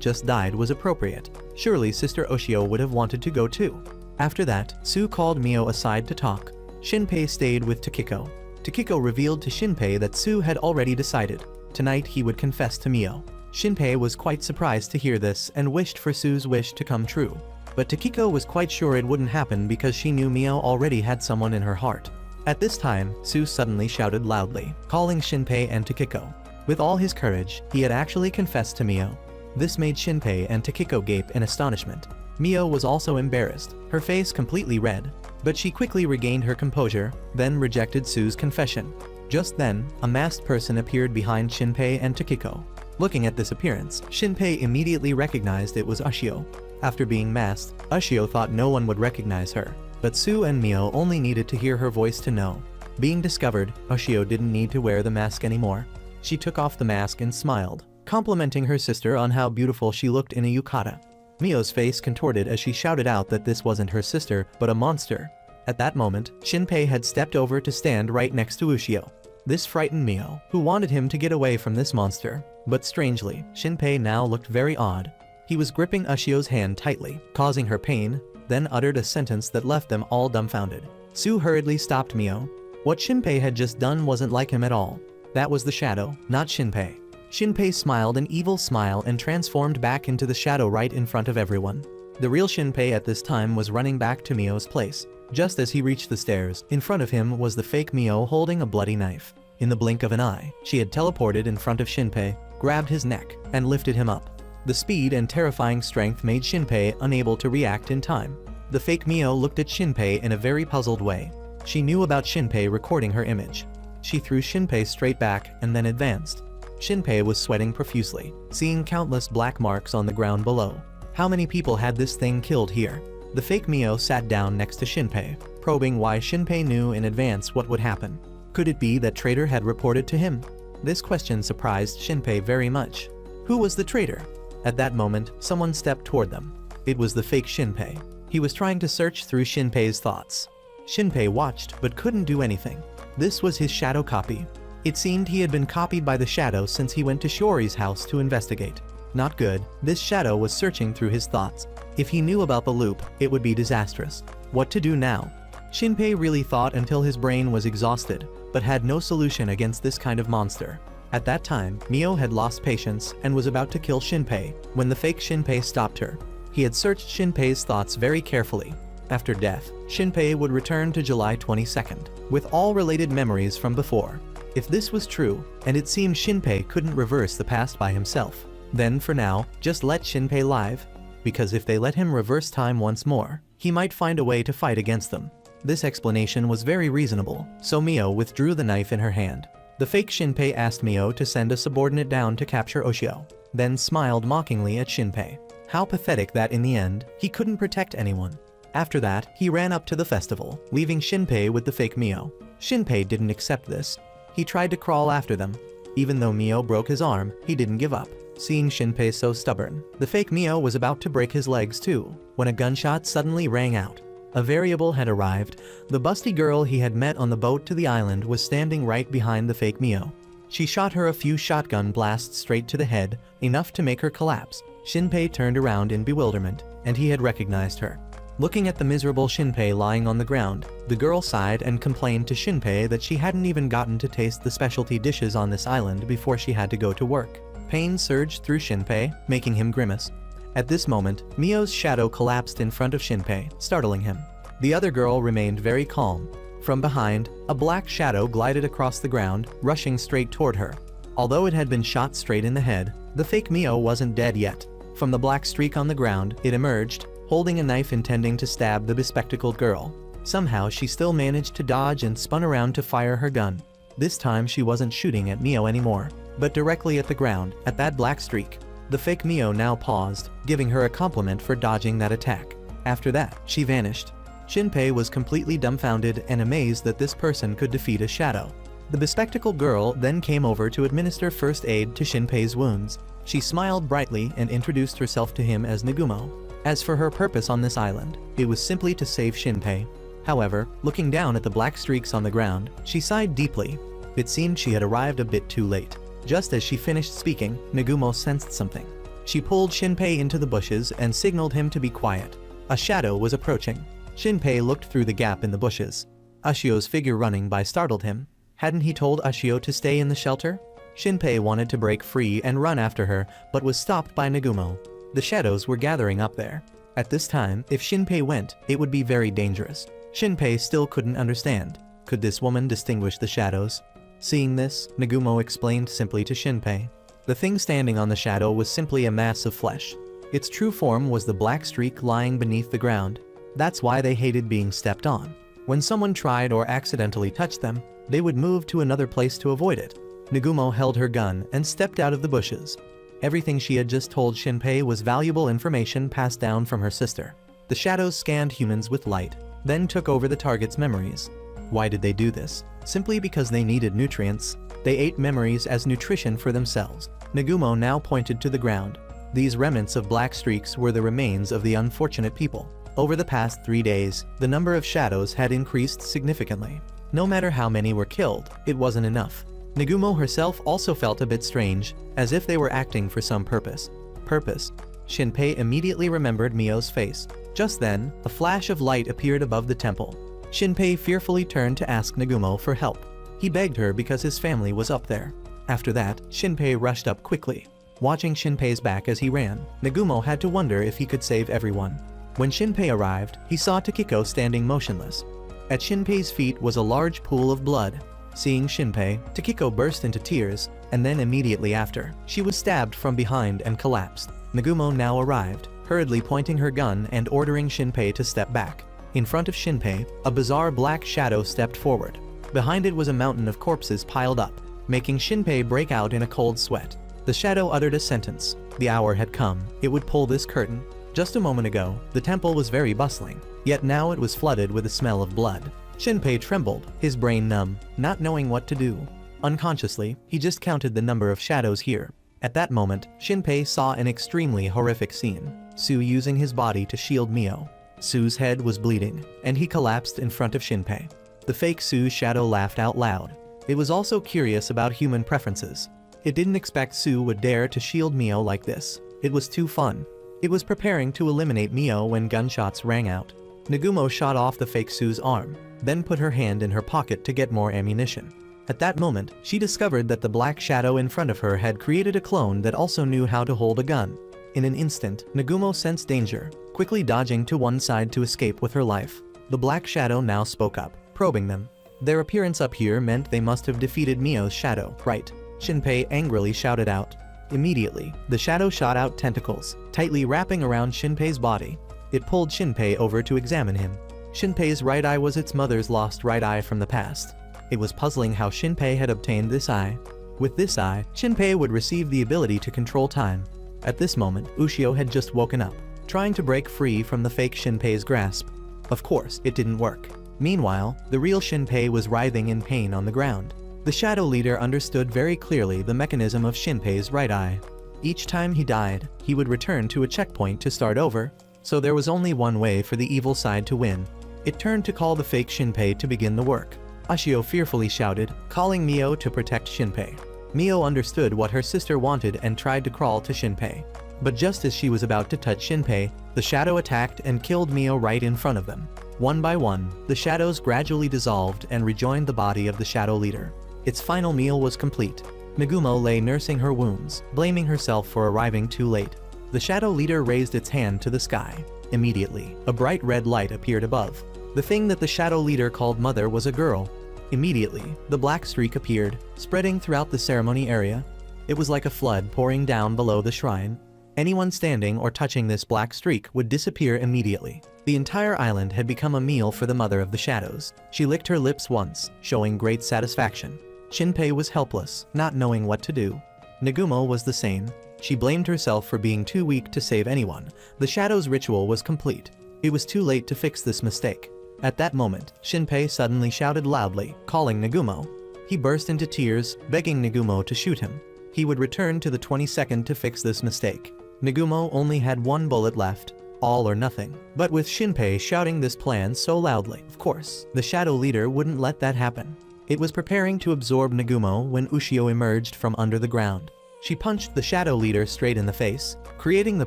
just died was appropriate. Surely Sister Oshio would have wanted to go too. After that, Sue called Mio aside to talk. Shinpei stayed with Takiko. Takiko revealed to Shinpei that Sue had already decided. Tonight he would confess to Mio. Shinpei was quite surprised to hear this and wished for Sue's wish to come true. But Takiko was quite sure it wouldn't happen because she knew Mio already had someone in her heart. At this time, Sue suddenly shouted loudly, calling Shinpei and Takiko. With all his courage, he had actually confessed to Mio. This made Shinpei and Takiko gape in astonishment. Mio was also embarrassed, her face completely red. But she quickly regained her composure, then rejected Sue's confession. Just then, a masked person appeared behind Shinpei and Takiko. Looking at this appearance, Shinpei immediately recognized it was Ushio. After being masked, Ushio thought no one would recognize her. But Sue and Mio only needed to hear her voice to know. Being discovered, Ushio didn't need to wear the mask anymore. She took off the mask and smiled, complimenting her sister on how beautiful she looked in a yukata. Mio's face contorted as she shouted out that this wasn't her sister, but a monster. At that moment, Shinpei had stepped over to stand right next to Ushio. This frightened Mio, who wanted him to get away from this monster. But strangely, Shinpei now looked very odd. He was gripping Ushio's hand tightly, causing her pain, then uttered a sentence that left them all dumbfounded. Sue hurriedly stopped Mio. What Shinpei had just done wasn't like him at all. That was the shadow, not Shinpei. Shinpei smiled an evil smile and transformed back into the shadow right in front of everyone. The real Shinpei at this time was running back to Mio's place. Just as he reached the stairs, in front of him was the fake Mio holding a bloody knife. In the blink of an eye, she had teleported in front of Shinpei, grabbed his neck, and lifted him up. The speed and terrifying strength made Shinpei unable to react in time. The fake Mio looked at Shinpei in a very puzzled way. She knew about Shinpei recording her image. She threw Shinpei straight back and then advanced. Shinpei was sweating profusely, seeing countless black marks on the ground below. How many people had this thing killed here? The fake Mio sat down next to Shinpei, probing why Shinpei knew in advance what would happen. Could it be that traitor had reported to him? This question surprised Shinpei very much. Who was the traitor? At that moment, someone stepped toward them. It was the fake Shinpei. He was trying to search through Shinpei's thoughts. Shinpei watched but couldn't do anything. This was his shadow copy. It seemed he had been copied by the shadow since he went to Shiori's house to investigate. Not good, this shadow was searching through his thoughts. If he knew about the loop, it would be disastrous. What to do now? Shinpei really thought until his brain was exhausted, but had no solution against this kind of monster. At that time, Mio had lost patience and was about to kill Shinpei when the fake Shinpei stopped her. He had searched Shinpei's thoughts very carefully. After death, Shinpei would return to July 22nd, with all related memories from before. If this was true, and it seemed Shinpei couldn't reverse the past by himself, then for now, just let Shinpei live. Because if they let him reverse time once more, he might find a way to fight against them. This explanation was very reasonable, so Mio withdrew the knife in her hand. The fake Shinpei asked Mio to send a subordinate down to capture Ushio, then smiled mockingly at Shinpei. How pathetic that in the end, he couldn't protect anyone. After that, he ran up to the festival, leaving Shinpei with the fake Mio. Shinpei didn't accept this. He tried to crawl after them. Even though Mio broke his arm, he didn't give up. Seeing Shinpei so stubborn, the fake Mio was about to break his legs too, when a gunshot suddenly rang out. A variable had arrived. The busty girl he had met on the boat to the island was standing right behind the fake Mio. She shot her a few shotgun blasts straight to the head, enough to make her collapse. Shinpei turned around in bewilderment, and he had recognized her. Looking at the miserable Shinpei lying on the ground, the girl sighed and complained to Shinpei that she hadn't even gotten to taste the specialty dishes on this island before she had to go to work. Pain surged through Shinpei, making him grimace. At this moment, Mio's shadow collapsed in front of Shinpei, startling him. The other girl remained very calm. From behind, a black shadow glided across the ground, rushing straight toward her. Although it had been shot straight in the head, the fake Mio wasn't dead yet. From the black streak on the ground, it emerged, holding a knife intending to stab the bespectacled girl. Somehow she still managed to dodge and spun around to fire her gun. This time she wasn't shooting at Mio anymore, but directly at the ground, at that black streak. The fake Mio now paused, giving her a compliment for dodging that attack. After that, she vanished. Shinpei was completely dumbfounded and amazed that this person could defeat a shadow. The bespectacled girl then came over to administer first aid to Shinpei's wounds. She smiled brightly and introduced herself to him as Nagumo. As for her purpose on this island, it was simply to save Shinpei. However, looking down at the black streaks on the ground, she sighed deeply. It seemed she had arrived a bit too late. Just as she finished speaking, Nagumo sensed something. She pulled Shinpei into the bushes and signaled him to be quiet. A shadow was approaching. Shinpei looked through the gap in the bushes. Ushio's figure running by startled him. Hadn't he told Ushio to stay in the shelter? Shinpei wanted to break free and run after her, but was stopped by Nagumo. The shadows were gathering up there. At this time, if Shinpei went, it would be very dangerous. Shinpei still couldn't understand. Could this woman distinguish the shadows? Seeing this, Nagumo explained simply to Shinpei. The thing standing on the shadow was simply a mass of flesh. Its true form was the black streak lying beneath the ground. That's why they hated being stepped on. When someone tried or accidentally touched them, they would move to another place to avoid it. Nagumo held her gun and stepped out of the bushes. Everything she had just told Shinpei was valuable information passed down from her sister. The shadows scanned humans with light, then took over the target's memories. Why did they do this? Simply because they needed nutrients. They ate memories as nutrition for themselves. Nagumo now pointed to the ground. These remnants of black streaks were the remains of the unfortunate people. Over the past 3 days, the number of shadows had increased significantly. No matter how many were killed, it wasn't enough. Nagumo herself also felt a bit strange, as if they were acting for some purpose. Purpose? Shinpei immediately remembered Mio's face. Just then, a flash of light appeared above the temple. Shinpei fearfully turned to ask Nagumo for help. He begged her because his family was up there. After that, Shinpei rushed up quickly. Watching Shinpei's back as he ran, Nagumo had to wonder if he could save everyone. When Shinpei arrived, he saw Takiko standing motionless. At Shinpei's feet was a large pool of blood. Seeing Shinpei, Takiko burst into tears, and then immediately after, she was stabbed from behind and collapsed. Nagumo now arrived, hurriedly pointing her gun and ordering Shinpei to step back. In front of Shinpei, a bizarre black shadow stepped forward. Behind it was a mountain of corpses piled up, making Shinpei break out in a cold sweat. The shadow uttered a sentence. The hour had come. It would pull this curtain. Just a moment ago, the temple was very bustling, yet now it was flooded with the smell of blood. Shinpei trembled, his brain numb, not knowing what to do. Unconsciously, he just counted the number of shadows here. At that moment, Shinpei saw an extremely horrific scene. Su using his body to shield Mio. Su's head was bleeding, and he collapsed in front of Shinpei. The fake Su shadow laughed out loud. It was also curious about human preferences. It didn't expect Su would dare to shield Mio like this. It was too fun. It was preparing to eliminate Mio when gunshots rang out. Nagumo shot off the fake Su's arm, then put her hand in her pocket to get more ammunition. At that moment, she discovered that the black shadow in front of her had created a clone that also knew how to hold a gun. In an instant, Nagumo sensed danger, quickly dodging to one side to escape with her life. The black shadow now spoke up, probing them. Their appearance up here meant they must have defeated Mio's shadow, right? Shinpei angrily shouted out. Immediately, the shadow shot out tentacles, tightly wrapping around Shinpei's body. It pulled Shinpei over to examine him. Shinpei's right eye was its mother's lost right eye from the past. It was puzzling how Shinpei had obtained this eye. With this eye, Shinpei would receive the ability to control time. At this moment, Ushio had just woken up, trying to break free from the fake Shinpei's grasp. Of course, it didn't work. Meanwhile, the real Shinpei was writhing in pain on the ground. The shadow leader understood very clearly the mechanism of Shinpei's right eye. Each time he died, he would return to a checkpoint to start over, so there was only one way for the evil side to win. It turned to call the fake Shinpei to begin the work. Ushio fearfully shouted, calling Mio to protect Shinpei. Mio understood what her sister wanted and tried to crawl to Shinpei. But just as she was about to touch Shinpei, the shadow attacked and killed Mio right in front of them. One by one, the shadows gradually dissolved and rejoined the body of the shadow leader. Its final meal was complete. Nagumo lay nursing her wounds, blaming herself for arriving too late. The shadow leader raised its hand to the sky. Immediately, a bright red light appeared above. The thing that the shadow leader called Mother was a girl. Immediately, the black streak appeared, spreading throughout the ceremony area. It was like a flood pouring down below the shrine. Anyone standing or touching this black streak would disappear immediately. The entire island had become a meal for the Mother of the Shadows. She licked her lips once, showing great satisfaction. Shinpei was helpless, not knowing what to do. Nagumo was the same. She blamed herself for being too weak to save anyone. The Shadow's ritual was complete. It was too late to fix this mistake. At that moment, Shinpei suddenly shouted loudly, calling Nagumo. He burst into tears, begging Nagumo to shoot him. He would return to the 22nd to fix this mistake. Nagumo only had one bullet left, all or nothing. But with Shinpei shouting this plan so loudly, of course, the shadow leader wouldn't let that happen. It was preparing to absorb Nagumo when Ushio emerged from under the ground. She punched the shadow leader straight in the face, creating the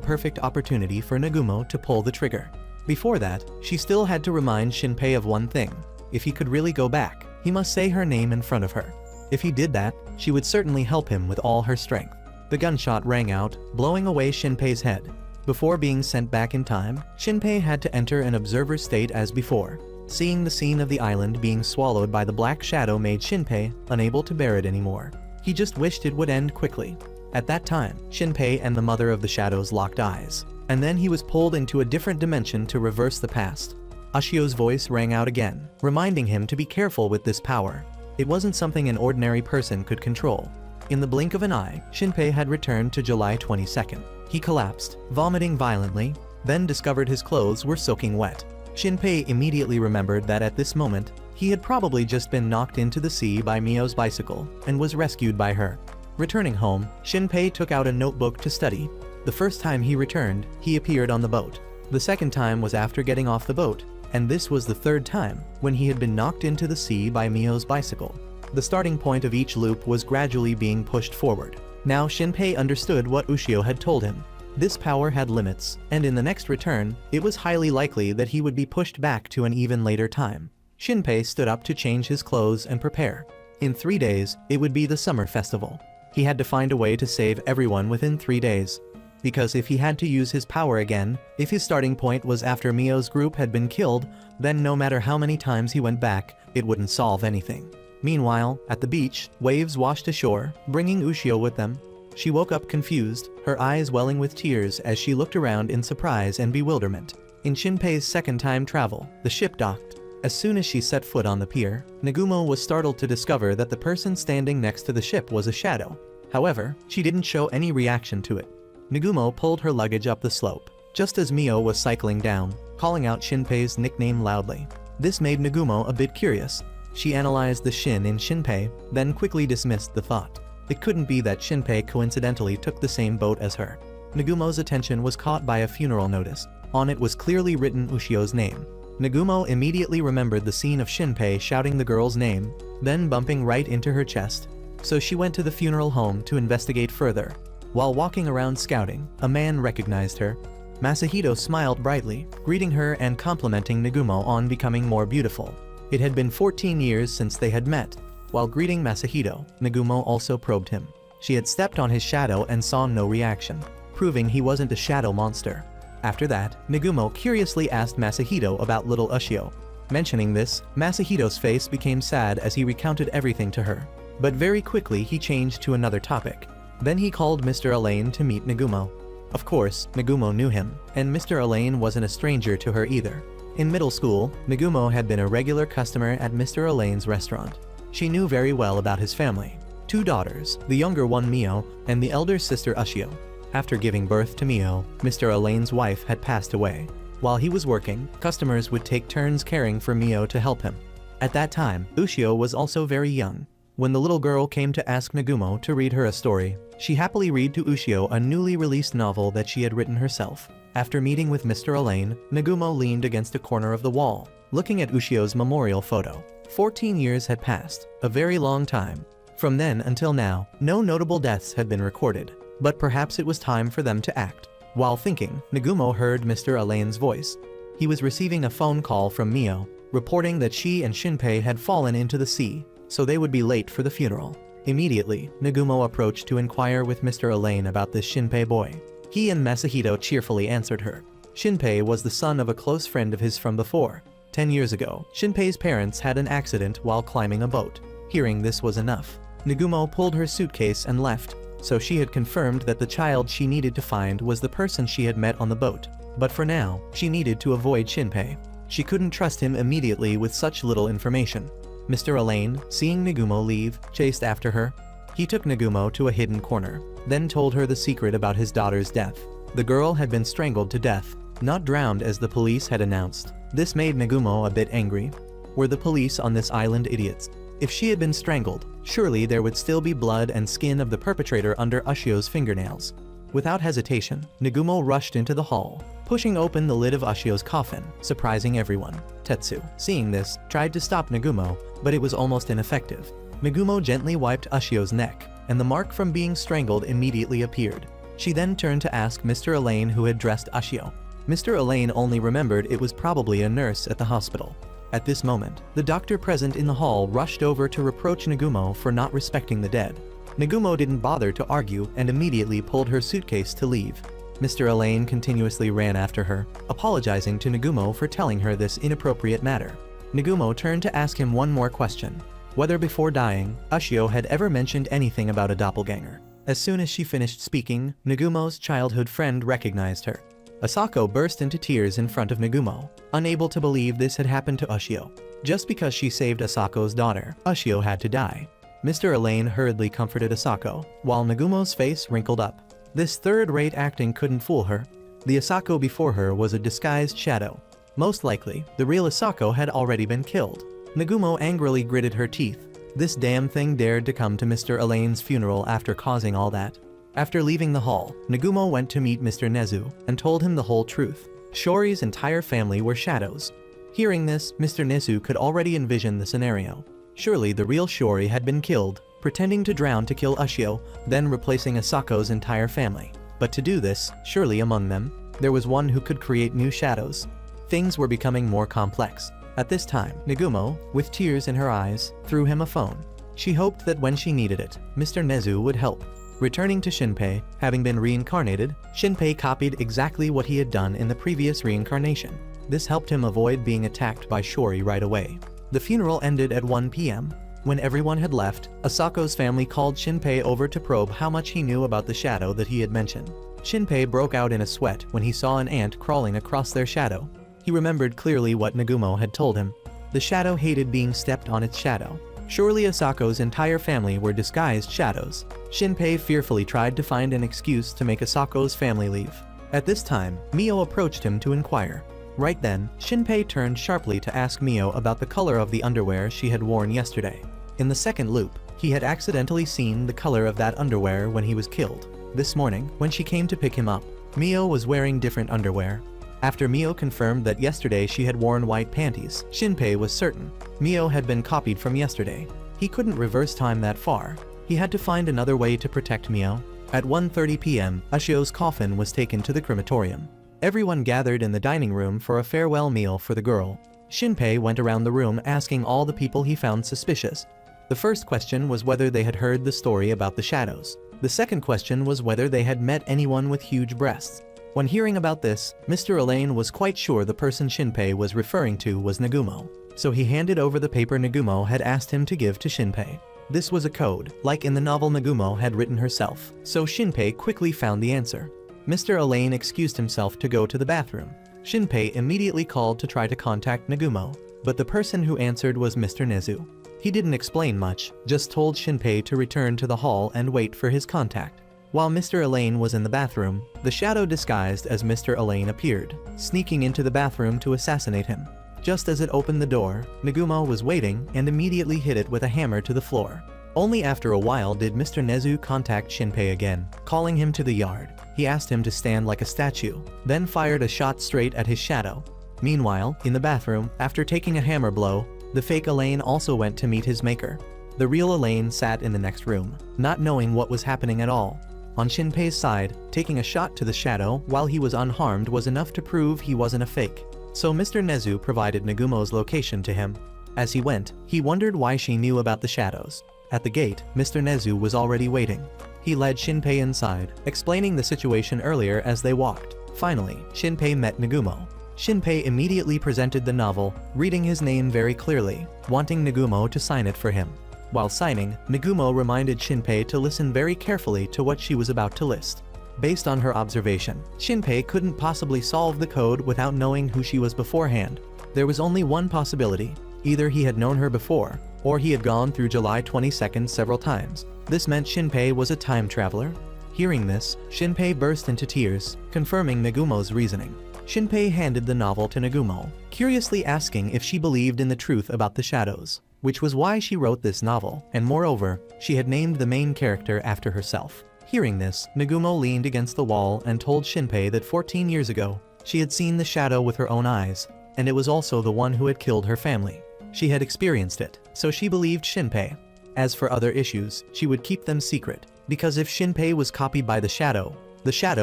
perfect opportunity for Nagumo to pull the trigger. Before that, she still had to remind Shinpei of one thing. If he could really go back, he must say her name in front of her. If he did that, she would certainly help him with all her strength. The gunshot rang out, blowing away Shinpei's head. Before being sent back in time, Shinpei had to enter an observer state as before. Seeing the scene of the island being swallowed by the black shadow made Shinpei unable to bear it anymore. He just wished it would end quickly. At that time, Shinpei and the Mother of the Shadows locked eyes. And then he was pulled into a different dimension to reverse the past. Ushio's voice rang out again, reminding him to be careful with this power. It wasn't something an ordinary person could control. In the blink of an eye, Shinpei had returned to July 22nd. He collapsed, vomiting violently, then discovered his clothes were soaking wet. Shinpei immediately remembered that at this moment, he had probably just been knocked into the sea by Mio's bicycle and was rescued by her. Returning home, Shinpei took out a notebook to study. The first time he returned, he appeared on the boat. The second time was after getting off the boat, and this was the third time, when he had been knocked into the sea by Mio's bicycle. The starting point of each loop was gradually being pushed forward. Now Shinpei understood what Ushio had told him. This power had limits, and in the next return, it was highly likely that he would be pushed back to an even later time. Shinpei stood up to change his clothes and prepare. In 3 days, it would be the summer festival. He had to find a way to save everyone within 3 days. Because if he had to use his power again, if his starting point was after Mio's group had been killed, then no matter how many times he went back, it wouldn't solve anything. Meanwhile, at the beach, waves washed ashore, bringing Ushio with them. She woke up confused, her eyes welling with tears as she looked around in surprise and bewilderment. In Shinpei's second time travel, the ship docked. As soon as she set foot on the pier, Nagumo was startled to discover that the person standing next to the ship was a shadow. However, she didn't show any reaction to it. Nagumo pulled her luggage up the slope, just as Mio was cycling down, calling out Shinpei's nickname loudly. This made Nagumo a bit curious. She analyzed the Shin in Shinpei, then quickly dismissed the thought. It couldn't be that Shinpei coincidentally took the same boat as her. Nagumo's attention was caught by a funeral notice. On it was clearly written Ushio's name. Nagumo immediately remembered the scene of Shinpei shouting the girl's name, then bumping right into her chest. So she went to the funeral home to investigate further. While walking around scouting, a man recognized her. Masahito smiled brightly, greeting her and complimenting Nagumo on becoming more beautiful. It had been 14 years since they had met. While greeting Masahito, Nagumo also probed him. She had stepped on his shadow and saw no reaction, proving he wasn't a shadow monster. After that, Nagumo curiously asked Masahito about little Ushio. Mentioning this, Masahito's face became sad as he recounted everything to her. But very quickly he changed to another topic. Then he called Mr. Elaine to meet Nagumo. Of course, Nagumo knew him, and Mr. Elaine wasn't a stranger to her either. In middle school, Nagumo had been a regular customer at Mr. Elaine's restaurant. She knew very well about his family. 2 daughters, the younger one Mio, and the elder sister Ushio. After giving birth to Mio, Mr. Elaine's wife had passed away. While he was working, customers would take turns caring for Mio to help him. At that time, Ushio was also very young. When the little girl came to ask Nagumo to read her a story, she happily read to Ushio a newly released novel that she had written herself. After meeting with Mr. Elaine, Nagumo leaned against a corner of the wall, looking at Ushio's memorial photo. 14 years had passed, a very long time. From then until now, no notable deaths had been recorded, but perhaps it was time for them to act. While thinking, Nagumo heard Mr. Elaine's voice. He was receiving a phone call from Mio, reporting that she and Shinpei had fallen into the sea, so they would be late for the funeral. Immediately, Nagumo approached to inquire with Mr. Elaine about this Shinpei boy. He and Masahito cheerfully answered her. Shinpei was the son of a close friend of his from before. 10 years ago, Shinpei's parents had an accident while climbing a boat. Hearing this was enough, Nagumo pulled her suitcase and left, so she had confirmed that the child she needed to find was the person she had met on the boat. But for now, she needed to avoid Shinpei. She couldn't trust him immediately with such little information. Mr. Elaine, seeing Nagumo leave, chased after her. He took Nagumo to a hidden corner, then told her the secret about his daughter's death. The girl had been strangled to death, not drowned as the police had announced. This made Nagumo a bit angry. Were the police on this island idiots? If she had been strangled, surely there would still be blood and skin of the perpetrator under Ushio's fingernails. Without hesitation, Nagumo rushed into the hall, pushing open the lid of Ushio's coffin, surprising everyone. Tetsu, seeing this, tried to stop Nagumo, but it was almost ineffective. Nagumo gently wiped Ushio's neck, and the mark from being strangled immediately appeared. She then turned to ask Mr. Elaine who had dressed Ushio. Mr. Elaine only remembered it was probably a nurse at the hospital. At this moment, the doctor present in the hall rushed over to reproach Nagumo for not respecting the dead. Nagumo didn't bother to argue and immediately pulled her suitcase to leave. Mr. Elaine continuously ran after her, apologizing to Nagumo for telling her this inappropriate matter. Nagumo turned to ask him one more question, whether before dying, Ushio had ever mentioned anything about a doppelganger. As soon as she finished speaking, Nagumo's childhood friend recognized her. Asako burst into tears in front of Nagumo, unable to believe this had happened to Ushio. Just because she saved Asako's daughter, Ushio had to die. Mr. Elaine hurriedly comforted Asako, while Nagumo's face wrinkled up. This third-rate acting couldn't fool her. The Asako before her was a disguised shadow. Most likely, the real Asako had already been killed. Nagumo angrily gritted her teeth. This damn thing dared to come to Mr. Elaine's funeral after causing all that. After leaving the hall, Nagumo went to meet Mr. Nezu and told him the whole truth. Shori's entire family were shadows. Hearing this, Mr. Nezu could already envision the scenario. Surely the real Shori had been killed, pretending to drown to kill Ushio, then replacing Asako's entire family. But to do this, surely among them, there was one who could create new shadows. Things were becoming more complex. At this time, Nagumo, with tears in her eyes, threw him a phone. She hoped that when she needed it, Mr. Nezu would help. Returning to Shinpei, having been reincarnated, Shinpei copied exactly what he had done in the previous reincarnation. This helped him avoid being attacked by Shori right away. The funeral ended at 1 p.m. When everyone had left, Asako's family called Shinpei over to probe how much he knew about the shadow that he had mentioned. Shinpei broke out in a sweat when he saw an ant crawling across their shadow. He remembered clearly what Nagumo had told him. The shadow hated being stepped on its shadow. Surely Asako's entire family were disguised shadows. Shinpei fearfully tried to find an excuse to make Asako's family leave. At this time, Mio approached him to inquire. Right then, Shinpei turned sharply to ask Mio about the color of the underwear she had worn yesterday. In the second loop, he had accidentally seen the color of that underwear when he was killed. This morning, when she came to pick him up, Mio was wearing different underwear. After Mio confirmed that yesterday she had worn white panties, Shinpei was certain Mio had been copied from yesterday. He couldn't reverse time that far. He had to find another way to protect Mio. At 1:30 p.m., Ushio's coffin was taken to the crematorium. Everyone gathered in the dining room for a farewell meal for the girl. Shinpei went around the room asking all the people he found suspicious. The first question was whether they had heard the story about the shadows. The second question was whether they had met anyone with huge breasts. When hearing about this, Mr. Elaine was quite sure the person Shinpei was referring to was Nagumo. So he handed over the paper Nagumo had asked him to give to Shinpei. This was a code, like in the novel Nagumo had written herself, so Shinpei quickly found the answer. Mr. Elaine excused himself to go to the bathroom. Shinpei immediately called to try to contact Nagumo, but the person who answered was Mr. Nezu. He didn't explain much, just told Shinpei to return to the hall and wait for his contact. While Mr. Elaine was in the bathroom, the shadow disguised as Mr. Elaine appeared, sneaking into the bathroom to assassinate him. Just as it opened the door, Nagumo was waiting and immediately hit it with a hammer to the floor. Only after a while did Mr. Nezu contact Shinpei again, calling him to the yard. He asked him to stand like a statue, then fired a shot straight at his shadow. Meanwhile, in the bathroom, after taking a hammer blow, the fake Elaine also went to meet his maker. The real Elaine sat in the next room, not knowing what was happening at all. On Shinpei's side, taking a shot to the shadow while he was unharmed was enough to prove he wasn't a fake. So Mr. Nezu provided Nagumo's location to him. As he went, he wondered why she knew about the shadows. At the gate, Mr. Nezu was already waiting. He led Shinpei inside, explaining the situation earlier as they walked. Finally, Shinpei met Nagumo. Shinpei immediately presented the novel, reading his name very clearly, wanting Nagumo to sign it for him. While signing, Nagumo reminded Shinpei to listen very carefully to what she was about to list. Based on her observation, Shinpei couldn't possibly solve the code without knowing who she was beforehand. There was only one possibility. Either he had known her before, or he had gone through July 22nd several times. This meant Shinpei was a time traveler. Hearing this, Shinpei burst into tears, confirming Nagumo's reasoning. Shinpei handed the novel to Nagumo, curiously asking if she believed in the truth about the shadows, which was why she wrote this novel, and moreover, she had named the main character after herself. Hearing this, Nagumo leaned against the wall and told Shinpei that 14 years ago, she had seen the shadow with her own eyes, and it was also the one who had killed her family. She had experienced it, so she believed Shinpei. As for other issues, she would keep them secret, because if Shinpei was copied by the shadow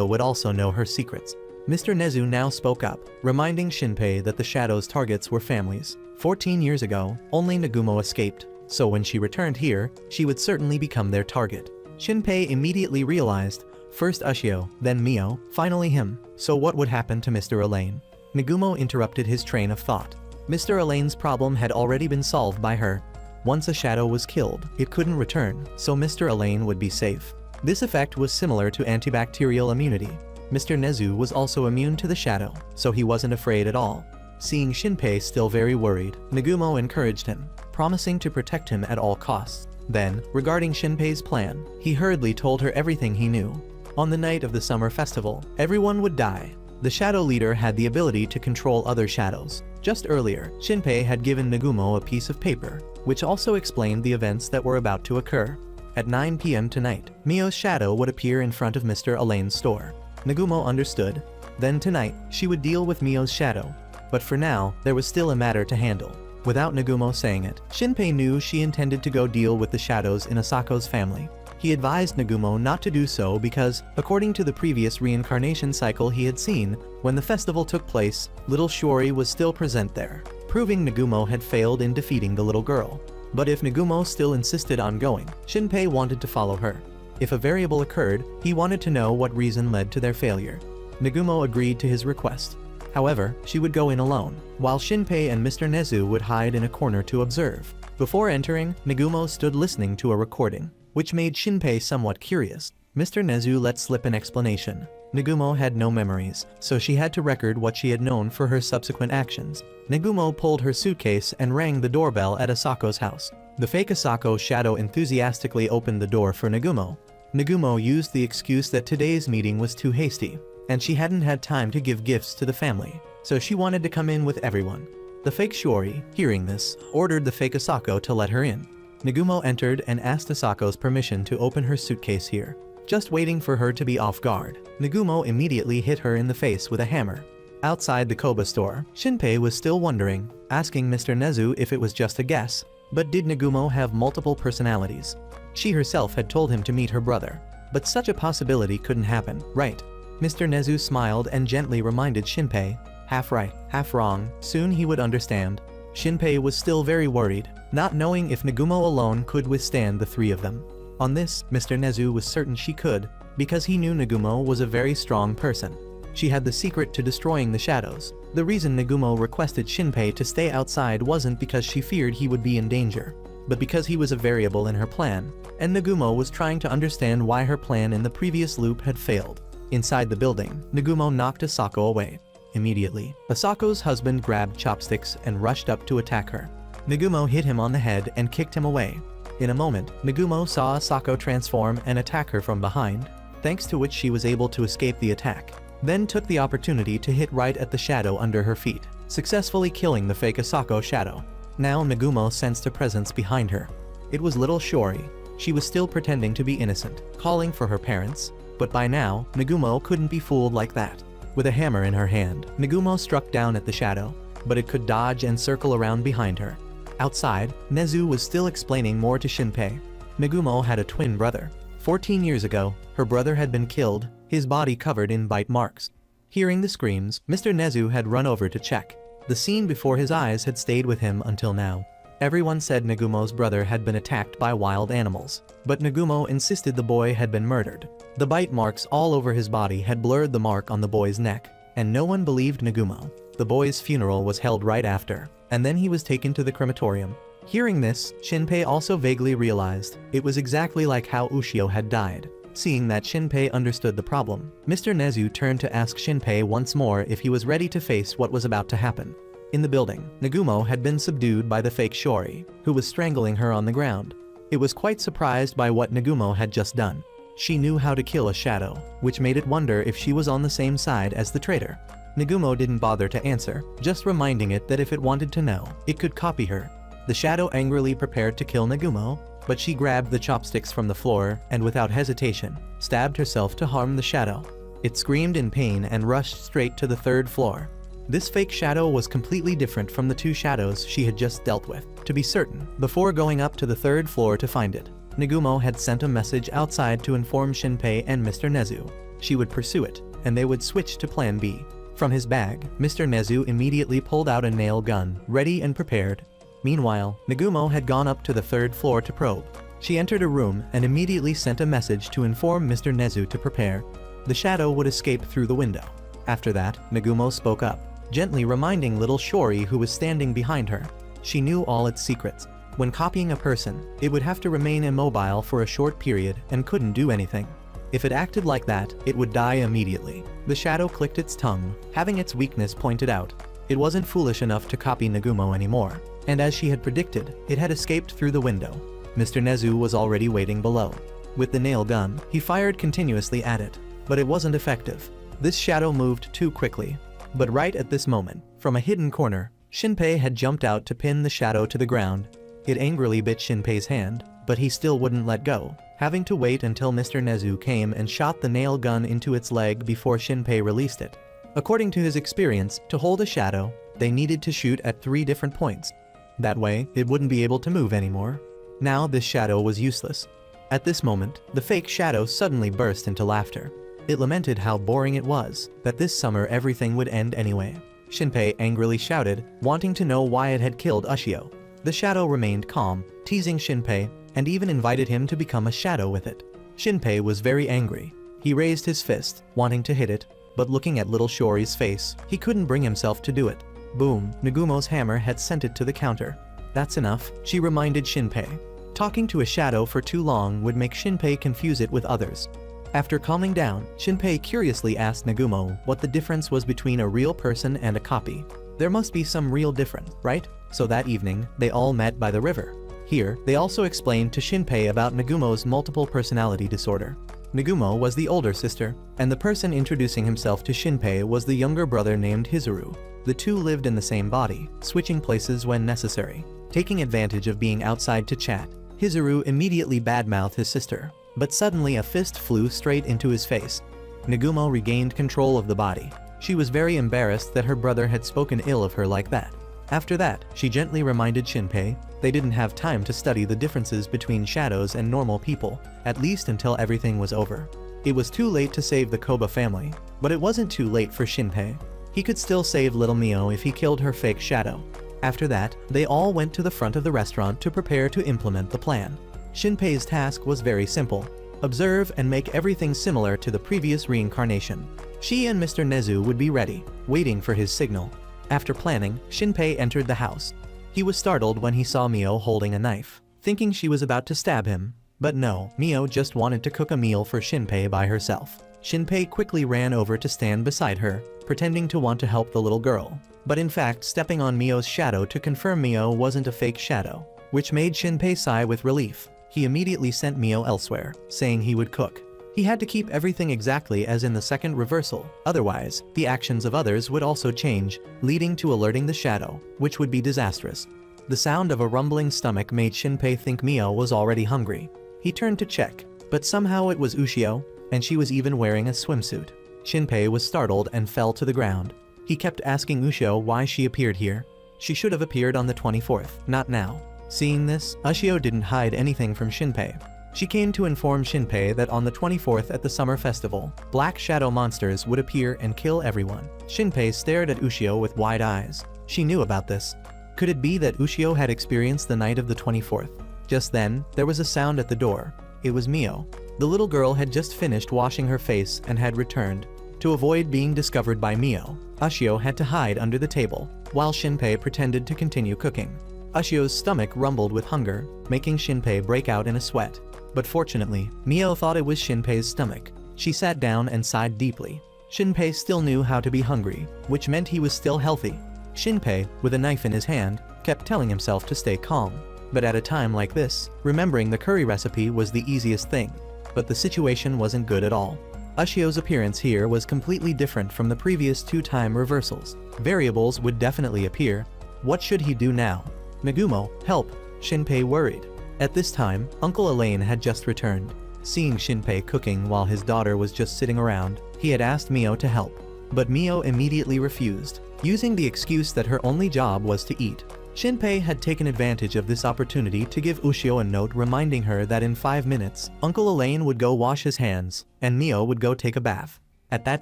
would also know her secrets. Mr. Nezu now spoke up, reminding Shinpei that the shadow's targets were families. 14 years ago, only Nagumo escaped, so when she returned here, she would certainly become their target. Shinpei immediately realized, first Ushio, then Mio, finally him. So what would happen to Mr. Elaine? Nagumo interrupted his train of thought. Mr. Elaine's problem had already been solved by her. Once a shadow was killed, it couldn't return, so Mr. Elaine would be safe. This effect was similar to antibacterial immunity. Mr. Nezu was also immune to the shadow, so he wasn't afraid at all. Seeing Shinpei still very worried, Nagumo encouraged him, promising to protect him at all costs. Then, regarding Shinpei's plan, he hurriedly told her everything he knew. On the night of the summer festival, everyone would die. The shadow leader had the ability to control other shadows. Just earlier, Shinpei had given Nagumo a piece of paper, which also explained the events that were about to occur. At 9 p.m. tonight, Mio's shadow would appear in front of Mr. Elaine's store. Nagumo understood. Then tonight, she would deal with Mio's shadow. But for now, there was still a matter to handle. Without Nagumo saying it, Shinpei knew she intended to go deal with the shadows in Asako's family. He advised Nagumo not to do so because, according to the previous reincarnation cycle he had seen, when the festival took place, little Shiori was still present there, proving Nagumo had failed in defeating the little girl. But if Nagumo still insisted on going, Shinpei wanted to follow her. If a variable occurred, he wanted to know what reason led to their failure. Nagumo agreed to his request. However, she would go in alone, while Shinpei and Mr. Nezu would hide in a corner to observe. Before entering, Nagumo stood listening to a recording, which made Shinpei somewhat curious. Mr. Nezu let slip an explanation. Nagumo had no memories, so she had to record what she had known for her subsequent actions. Nagumo pulled her suitcase and rang the doorbell at Asako's house. The fake Asako shadow enthusiastically opened the door for Nagumo. Nagumo used the excuse that today's meeting was too hasty, and she hadn't had time to give gifts to the family, so she wanted to come in with everyone. The fake Shiori, hearing this, ordered the fake Asako to let her in. Nagumo entered and asked Asako's permission to open her suitcase here. Just waiting for her to be off guard, Nagumo immediately hit her in the face with a hammer. Outside the Koba store, Shinpei was still wondering, asking Mr. Nezu if it was just a guess. But did Nagumo have multiple personalities? She herself had told him to meet her brother. But such a possibility couldn't happen, right? Mr. Nezu smiled and gently reminded Shinpei, half right, half wrong, soon he would understand. Shinpei was still very worried, not knowing if Nagumo alone could withstand the three of them. On this, Mr. Nezu was certain she could, because he knew Nagumo was a very strong person. She had the secret to destroying the shadows. The reason Nagumo requested Shinpei to stay outside wasn't because she feared he would be in danger, but because he was a variable in her plan, and Nagumo was trying to understand why her plan in the previous loop had failed. Inside the building, Nagumo knocked Asako away. Immediately, Asako's husband grabbed chopsticks and rushed up to attack her. Nagumo hit him on the head and kicked him away. In a moment, Nagumo saw Asako transform and attack her from behind, thanks to which she was able to escape the attack. Then took the opportunity to hit right at the shadow under her feet, successfully killing the fake Asako shadow. Now Nagumo sensed a presence behind her. It was little Shiori. She was still pretending to be innocent, calling for her parents, but by now, Nagumo couldn't be fooled like that. With a hammer in her hand, Nagumo struck down at the shadow, but it could dodge and circle around behind her. Outside, Nezu was still explaining more to Shinpei. Nagumo had a twin brother. 14 years ago, her brother had been killed, his body covered in bite marks. Hearing the screams, Mr. Nezu had run over to check. The scene before his eyes had stayed with him until now. Everyone said Nagumo's brother had been attacked by wild animals, but Nagumo insisted the boy had been murdered. The bite marks all over his body had blurred the mark on the boy's neck, and no one believed Nagumo. The boy's funeral was held right after, and then he was taken to the crematorium. Hearing this, Shinpei also vaguely realized it was exactly like how Ushio had died. Seeing that Shinpei understood the problem, Mr. Nezu turned to ask Shinpei once more if he was ready to face what was about to happen. In the building, Nagumo had been subdued by the fake Shiori, who was strangling her on the ground. It was quite surprised by what Nagumo had just done. She knew how to kill a shadow, which made it wonder if she was on the same side as the traitor. Nagumo didn't bother to answer, just reminding it that if it wanted to know, it could copy her. The shadow angrily prepared to kill Nagumo, but she grabbed the chopsticks from the floor and without hesitation, stabbed herself to harm the shadow. It screamed in pain and rushed straight to the 3rd floor. This fake shadow was completely different from the 2 shadows she had just dealt with. To be certain, before going up to the 3rd floor to find it, Nagumo had sent a message outside to inform Shinpei and Mr. Nezu. She would pursue it, and they would switch to Plan B. From his bag, Mr. Nezu immediately pulled out a nail gun, ready and prepared. Meanwhile, Nagumo had gone up to the 3rd floor to probe. She entered a room and immediately sent a message to inform Mr. Nezu to prepare. The shadow would escape through the window. After that, Nagumo spoke up, gently reminding little Shori who was standing behind her. She knew all its secrets. When copying a person, it would have to remain immobile for a short period and couldn't do anything. If it acted like that, it would die immediately. The shadow clicked its tongue, having its weakness pointed out. It wasn't foolish enough to copy Nagumo anymore, and as she had predicted, it had escaped through the window. Mr. Nezu was already waiting below. With the nail gun, he fired continuously at it, but it wasn't effective. This shadow moved too quickly. But right at this moment, from a hidden corner, Shinpei had jumped out to pin the shadow to the ground. It angrily bit Shinpei's hand, but he still wouldn't let go, having to wait until Mr. Nezu came and shot the nail gun into its leg before Shinpei released it. According to his experience, to hold a shadow, they needed to shoot at 3 different points. That way, it wouldn't be able to move anymore. Now this shadow was useless. At this moment, the fake shadow suddenly burst into laughter. It lamented how boring it was, that this summer everything would end anyway. Shinpei angrily shouted, wanting to know why it had killed Ushio. The shadow remained calm, teasing Shinpei, and even invited him to become a shadow with it. Shinpei was very angry. He raised his fist, wanting to hit it, but looking at little Shori's face, he couldn't bring himself to do it. Boom, Nagumo's hammer had sent it to the counter. That's enough, she reminded Shinpei. Talking to a shadow for too long would make Shinpei confuse it with others. After calming down, Shinpei curiously asked Nagumo what the difference was between a real person and a copy. There must be some real difference, right? So that evening, they all met by the river. Here, they also explained to Shinpei about Nagumo's multiple personality disorder. Nagumo was the older sister, and the person introducing himself to Shinpei was the younger brother named Hizuru. The two lived in the same body, switching places when necessary. Taking advantage of being outside to chat, Hizuru immediately badmouthed his sister, but suddenly a fist flew straight into his face. Nagumo regained control of the body. She was very embarrassed that her brother had spoken ill of her like that. After that, she gently reminded Shinpei they didn't have time to study the differences between shadows and normal people, at least until everything was over. It was too late to save the Koba family, but it wasn't too late for Shinpei. He could still save little Mio if he killed her fake shadow. After that, they all went to the front of the restaurant to prepare to implement the plan. Shinpei's task was very simple. Observe and make everything similar to the previous reincarnation. She and Mr. Nezu would be ready, waiting for his signal. After planning, Shinpei entered the house. He was startled when he saw Mio holding a knife, thinking she was about to stab him. But no, Mio just wanted to cook a meal for Shinpei by herself. Shinpei quickly ran over to stand beside her, pretending to want to help the little girl, but in fact stepping on Mio's shadow to confirm Mio wasn't a fake shadow, which made Shinpei sigh with relief. He immediately sent Mio elsewhere, saying he would cook. He had to keep everything exactly as in the second reversal, otherwise, the actions of others would also change, leading to alerting the shadow, which would be disastrous. The sound of a rumbling stomach made Shinpei think Mio was already hungry. He turned to check, but somehow it was Ushio, and she was even wearing a swimsuit. Shinpei was startled and fell to the ground. He kept asking Ushio why she appeared here. She should have appeared on the 24th, not now. Seeing this, Ushio didn't hide anything from Shinpei. She came to inform Shinpei that on the 24th at the summer festival, black shadow monsters would appear and kill everyone. Shinpei stared at Ushio with wide eyes. She knew about this. Could it be that Ushio had experienced the night of the 24th? Just then, there was a sound at the door. It was Mio. The little girl had just finished washing her face and had returned. To avoid being discovered by Mio, Ushio had to hide under the table, while Shinpei pretended to continue cooking. Ushio's stomach rumbled with hunger, making Shinpei break out in a sweat. But fortunately, Mio thought it was Shinpei's stomach. She sat down and sighed deeply. Shinpei still knew how to be hungry, which meant he was still healthy. Shinpei, with a knife in his hand, kept telling himself to stay calm. But at a time like this, remembering the curry recipe was the easiest thing. But the situation wasn't good at all. Ushio's appearance here was completely different from the previous 2-time reversals. Variables would definitely appear. What should he do now? Nagumo, help! Shinpei worried. At this time, Uncle Elaine had just returned. Seeing Shinpei cooking while his daughter was just sitting around, he had asked Mio to help. But Mio immediately refused, using the excuse that her only job was to eat. Shinpei had taken advantage of this opportunity to give Ushio a note reminding her that in 5 minutes, Uncle Elaine would go wash his hands, and Mio would go take a bath. At that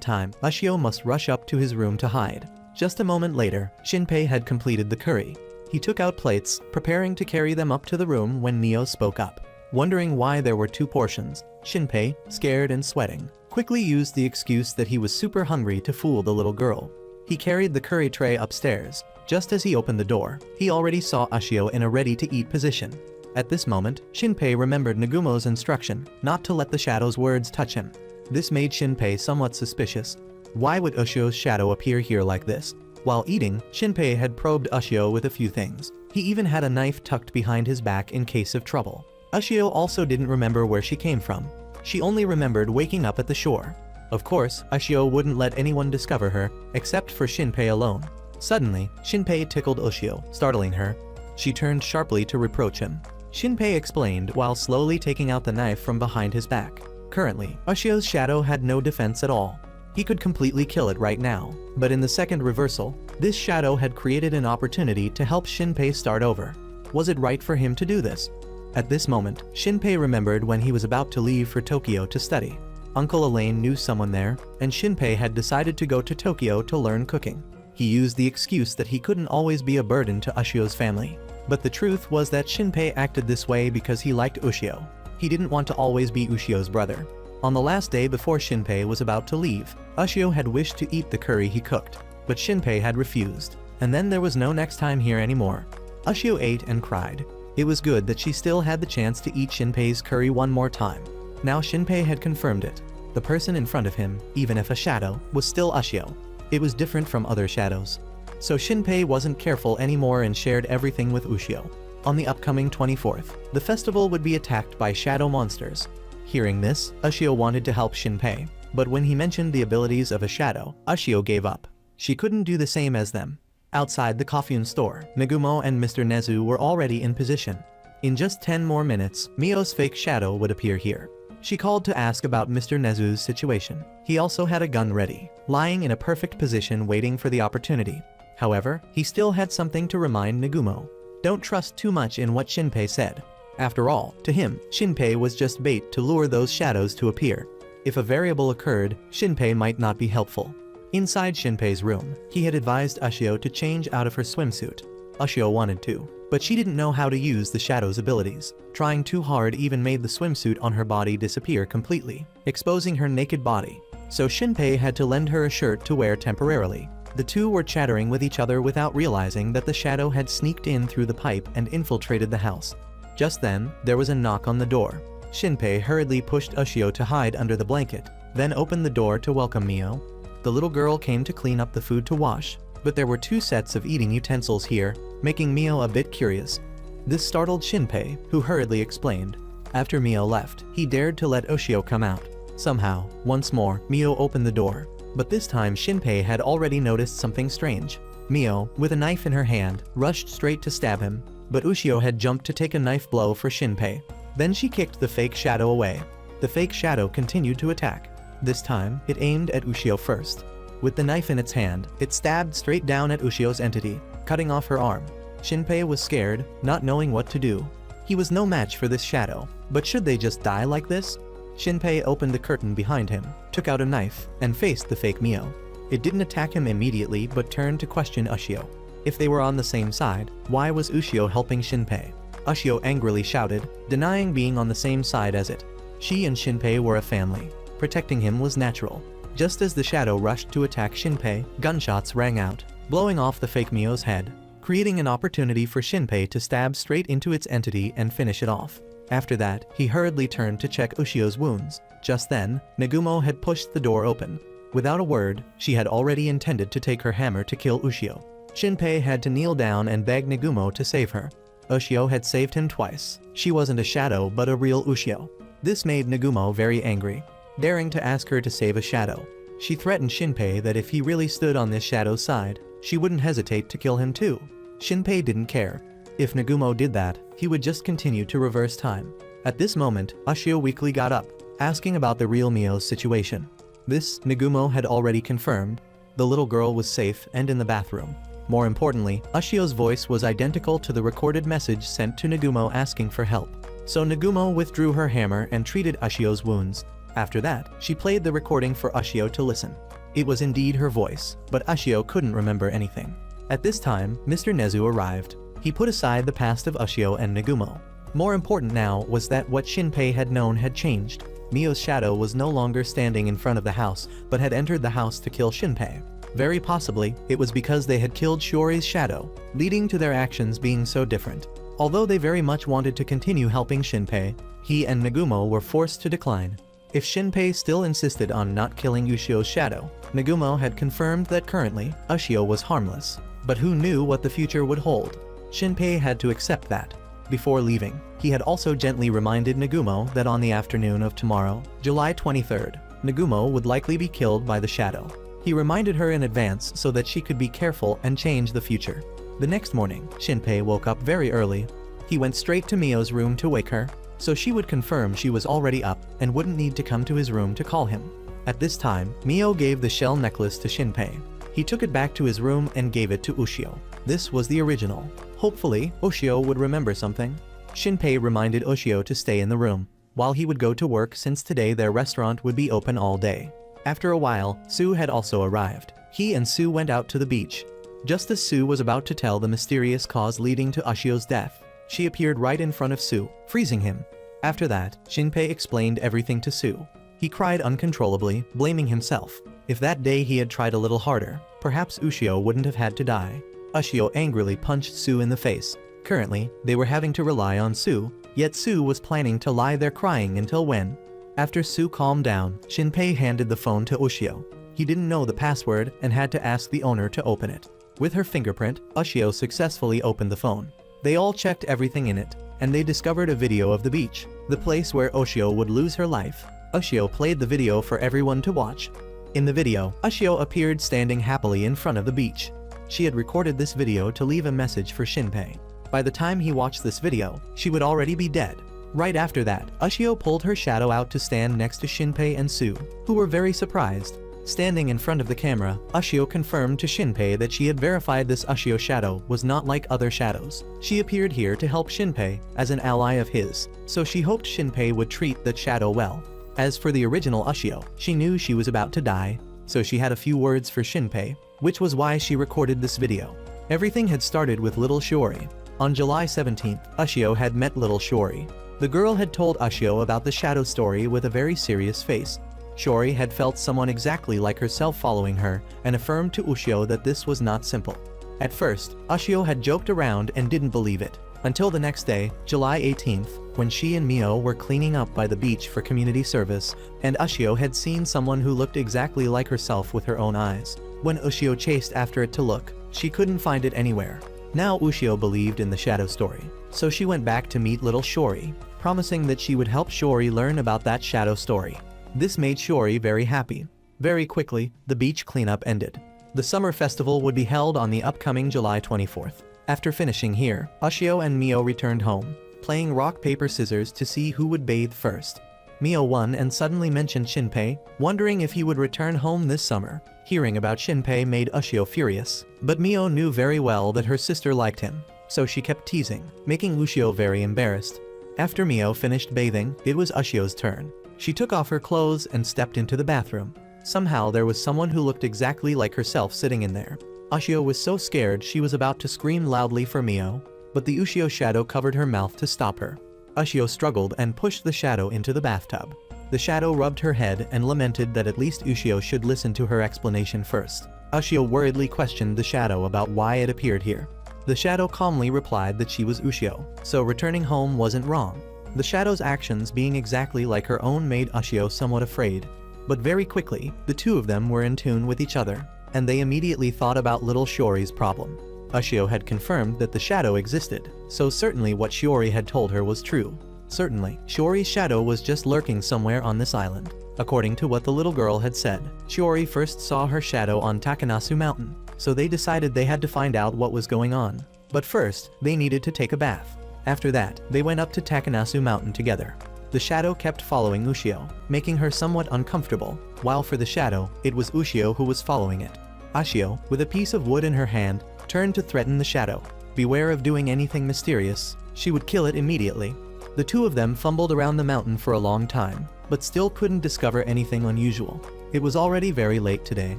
time, Ushio must rush up to his room to hide. Just a moment later, Shinpei had completed the curry. He took out plates, preparing to carry them up to the room when Mio spoke up. Wondering why there were 2 portions, Shinpei, scared and sweating, quickly used the excuse that he was super hungry to fool the little girl. He carried the curry tray upstairs. Just as he opened the door, he already saw Ushio in a ready-to-eat position. At this moment, Shinpei remembered Nagumo's instruction not to let the shadow's words touch him. This made Shinpei somewhat suspicious. Why would Ushio's shadow appear here like this? While eating, Shinpei had probed Ushio with a few things. He even had a knife tucked behind his back in case of trouble. Ushio also didn't remember where she came from. She only remembered waking up at the shore. Of course, Ushio wouldn't let anyone discover her, except for Shinpei alone. Suddenly, Shinpei tickled Ushio, startling her. She turned sharply to reproach him. Shinpei explained while slowly taking out the knife from behind his back. Currently, Ushio's shadow had no defense at all. He could completely kill it right now, but in the second reversal, this shadow had created an opportunity to help Shinpei start over. Was it right for him to do this? At this moment, Shinpei remembered when he was about to leave for Tokyo to study. Uncle Elaine knew someone there, and Shinpei had decided to go to Tokyo to learn cooking. He used the excuse that he couldn't always be a burden to Ushio's family. But the truth was that Shinpei acted this way because he liked Ushio. He didn't want to always be Ushio's brother. On the last day before Shinpei was about to leave, Ushio had wished to eat the curry he cooked, but Shinpei had refused. And then there was no next time here anymore. Ushio ate and cried. It was good that she still had the chance to eat Shinpei's curry one more time. Now Shinpei had confirmed it. The person in front of him, even if a shadow, was still Ushio. It was different from other shadows. So Shinpei wasn't careful anymore and shared everything with Ushio. On the upcoming 24th, the festival would be attacked by shadow monsters. Hearing this, Ushio wanted to help Shinpei, but when he mentioned the abilities of a shadow, Ushio gave up. She couldn't do the same as them. Outside the coffin store, Nagumo and Mr. Nezu were already in position. In just 10 more minutes, Mio's fake shadow would appear here. She called to ask about Mr. Nezu's situation. He also had a gun ready, lying in a perfect position waiting for the opportunity. However, he still had something to remind Nagumo. Don't trust too much in what Shinpei said. After all, to him, Shinpei was just bait to lure those shadows to appear. If a variable occurred, Shinpei might not be helpful. Inside Shinpei's room, he had advised Ushio to change out of her swimsuit. Ushio wanted to, but she didn't know how to use the shadow's abilities. Trying too hard even made the swimsuit on her body disappear completely, exposing her naked body. So Shinpei had to lend her a shirt to wear temporarily. The two were chattering with each other without realizing that the shadow had sneaked in through the pipe and infiltrated the house. Just then, there was a knock on the door. Shinpei hurriedly pushed Ushio to hide under the blanket, then opened the door to welcome Mio. The little girl came to clean up the food to wash, but there were 2 sets of eating utensils here, making Mio a bit curious. This startled Shinpei, who hurriedly explained. After Mio left, he dared to let Ushio come out. Somehow, once more, Mio opened the door. But this time Shinpei had already noticed something strange. Mio, with a knife in her hand, rushed straight to stab him, but Ushio had jumped to take a knife blow for Shinpei. Then she kicked the fake shadow away. The fake shadow continued to attack. This time, it aimed at Ushio first. With the knife in its hand, it stabbed straight down at Ushio's entity, cutting off her arm. Shinpei was scared, not knowing what to do. He was no match for this shadow, but should they just die like this? Shinpei opened the curtain behind him, took out a knife, and faced the fake Mio. It didn't attack him immediately but turned to question Ushio. If they were on the same side, why was Ushio helping Shinpei? Ushio angrily shouted, denying being on the same side as it. She and Shinpei were a family. Protecting him was natural. Just as the shadow rushed to attack Shinpei, gunshots rang out, blowing off the fake Mio's head, creating an opportunity for Shinpei to stab straight into its entity and finish it off. After that, he hurriedly turned to check Ushio's wounds. Just then, Nagumo had pushed the door open. Without a word, she had already intended to take her hammer to kill Ushio. Shinpei had to kneel down and beg Nagumo to save her. Ushio had saved him twice. She wasn't a shadow but a real Ushio. This made Nagumo very angry. Daring to ask her to save a shadow, she threatened Shinpei that if he really stood on this shadow's side, she wouldn't hesitate to kill him too. Shinpei didn't care. If Nagumo did that, he would just continue to reverse time. At this moment, Ushio weakly got up, asking about the real Mio's situation. This, Nagumo had already confirmed. The little girl was safe and in the bathroom. More importantly, Ushio's voice was identical to the recorded message sent to Nagumo asking for help. So Nagumo withdrew her hammer and treated Ushio's wounds. After that, she played the recording for Ushio to listen. It was indeed her voice, but Ushio couldn't remember anything. At this time, Mr. Nezu arrived. He put aside the past of Ushio and Nagumo. More important now was that what Shinpei had known had changed. Mio's shadow was no longer standing in front of the house, but had entered the house to kill Shinpei. Very possibly, it was because they had killed Shiori's shadow, leading to their actions being so different. Although they very much wanted to continue helping Shinpei, he and Nagumo were forced to decline. If Shinpei still insisted on not killing Ushio's shadow, Nagumo had confirmed that currently, Ushio was harmless. But who knew what the future would hold? Shinpei had to accept that. Before leaving, he had also gently reminded Nagumo that on the afternoon of tomorrow, July 23rd, Nagumo would likely be killed by the shadow. He reminded her in advance so that she could be careful and change the future. The next morning, Shinpei woke up very early. He went straight to Mio's room to wake her, so she would confirm she was already up and wouldn't need to come to his room to call him. At this time, Mio gave the shell necklace to Shinpei. He took it back to his room and gave it to Ushio. This was the original. Hopefully, Ushio would remember something. Shinpei reminded Ushio to stay in the room, while he would go to work since today their restaurant would be open all day. After a while, Sue had also arrived. He and Sue went out to the beach. Just as Sue was about to tell the mysterious cause leading to Ushio's death, she appeared right in front of Sue, freezing him. After that, Shinpei explained everything to Sue. He cried uncontrollably, blaming himself. If that day he had tried a little harder, perhaps Ushio wouldn't have had to die. Ushio angrily punched Sue in the face. Currently, they were having to rely on Sue, yet Sue was planning to lie there crying until when? After Sue calmed down, Shinpei handed the phone to Ushio. He didn't know the password and had to ask the owner to open it. With her fingerprint, Ushio successfully opened the phone. They all checked everything in it, and they discovered a video of the beach, the place where Ushio would lose her life. Ushio played the video for everyone to watch. In the video, Ushio appeared standing happily in front of the beach. She had recorded this video to leave a message for Shinpei. By the time he watched this video, she would already be dead. Right after that, Ushio pulled her shadow out to stand next to Shinpei and Sue, who were very surprised. Standing in front of the camera, Ushio confirmed to Shinpei that she had verified this Ushio shadow was not like other shadows. She appeared here to help Shinpei as an ally of his, so she hoped Shinpei would treat that shadow well. As for the original Ushio, she knew she was about to die, so she had a few words for Shinpei, which was why she recorded this video. Everything had started with little Shiori. On July 17th, Ushio had met little Shiori. The girl had told Ushio about the shadow story with a very serious face. Shiori had felt someone exactly like herself following her and affirmed to Ushio that this was not simple. At first, Ushio had joked around and didn't believe it, until the next day, July 18th, when she and Mio were cleaning up by the beach for community service, and Ushio had seen someone who looked exactly like herself with her own eyes. When Ushio chased after it to look, she couldn't find it anywhere. Now Ushio believed in the shadow story, so she went back to meet little Shiori, promising that she would help Shiori learn about that shadow story. This made Shiori very happy. Very quickly, the beach cleanup ended. The summer festival would be held on the upcoming July 24th. After finishing here, Ushio and Mio returned home, playing rock paper scissors to see who would bathe first. Mio won and suddenly mentioned Shinpei, wondering if he would return home this summer. Hearing about Shinpei made Ushio furious, but Mio knew very well that her sister liked him, so she kept teasing, making Ushio very embarrassed. After Mio finished bathing, it was Ushio's turn. She took off her clothes and stepped into the bathroom. Somehow there was someone who looked exactly like herself sitting in there. Ushio was so scared she was about to scream loudly for Mio, but the Ushio shadow covered her mouth to stop her. Ushio struggled and pushed the shadow into the bathtub. The shadow rubbed her head and lamented that at least Ushio should listen to her explanation first. Ushio worriedly questioned the shadow about why it appeared here. The shadow calmly replied that she was Ushio, so returning home wasn't wrong. The shadow's actions being exactly like her own made Ushio somewhat afraid. But very quickly, the two of them were in tune with each other, and they immediately thought about little Shiori's problem. Ushio had confirmed that the shadow existed, so certainly what Shiori had told her was true. Certainly, Shiori's shadow was just lurking somewhere on this island. According to what the little girl had said, Shiori first saw her shadow on Takanasu Mountain, so they decided they had to find out what was going on. But first, they needed to take a bath. After that, they went up to Takanasu Mountain together. The shadow kept following Ushio, making her somewhat uncomfortable, while for the shadow, it was Ushio who was following it. Ushio, with a piece of wood in her hand, turned to threaten the shadow. Beware of doing anything mysterious, she would kill it immediately. The two of them fumbled around the mountain for a long time, but still couldn't discover anything unusual. It was already very late today.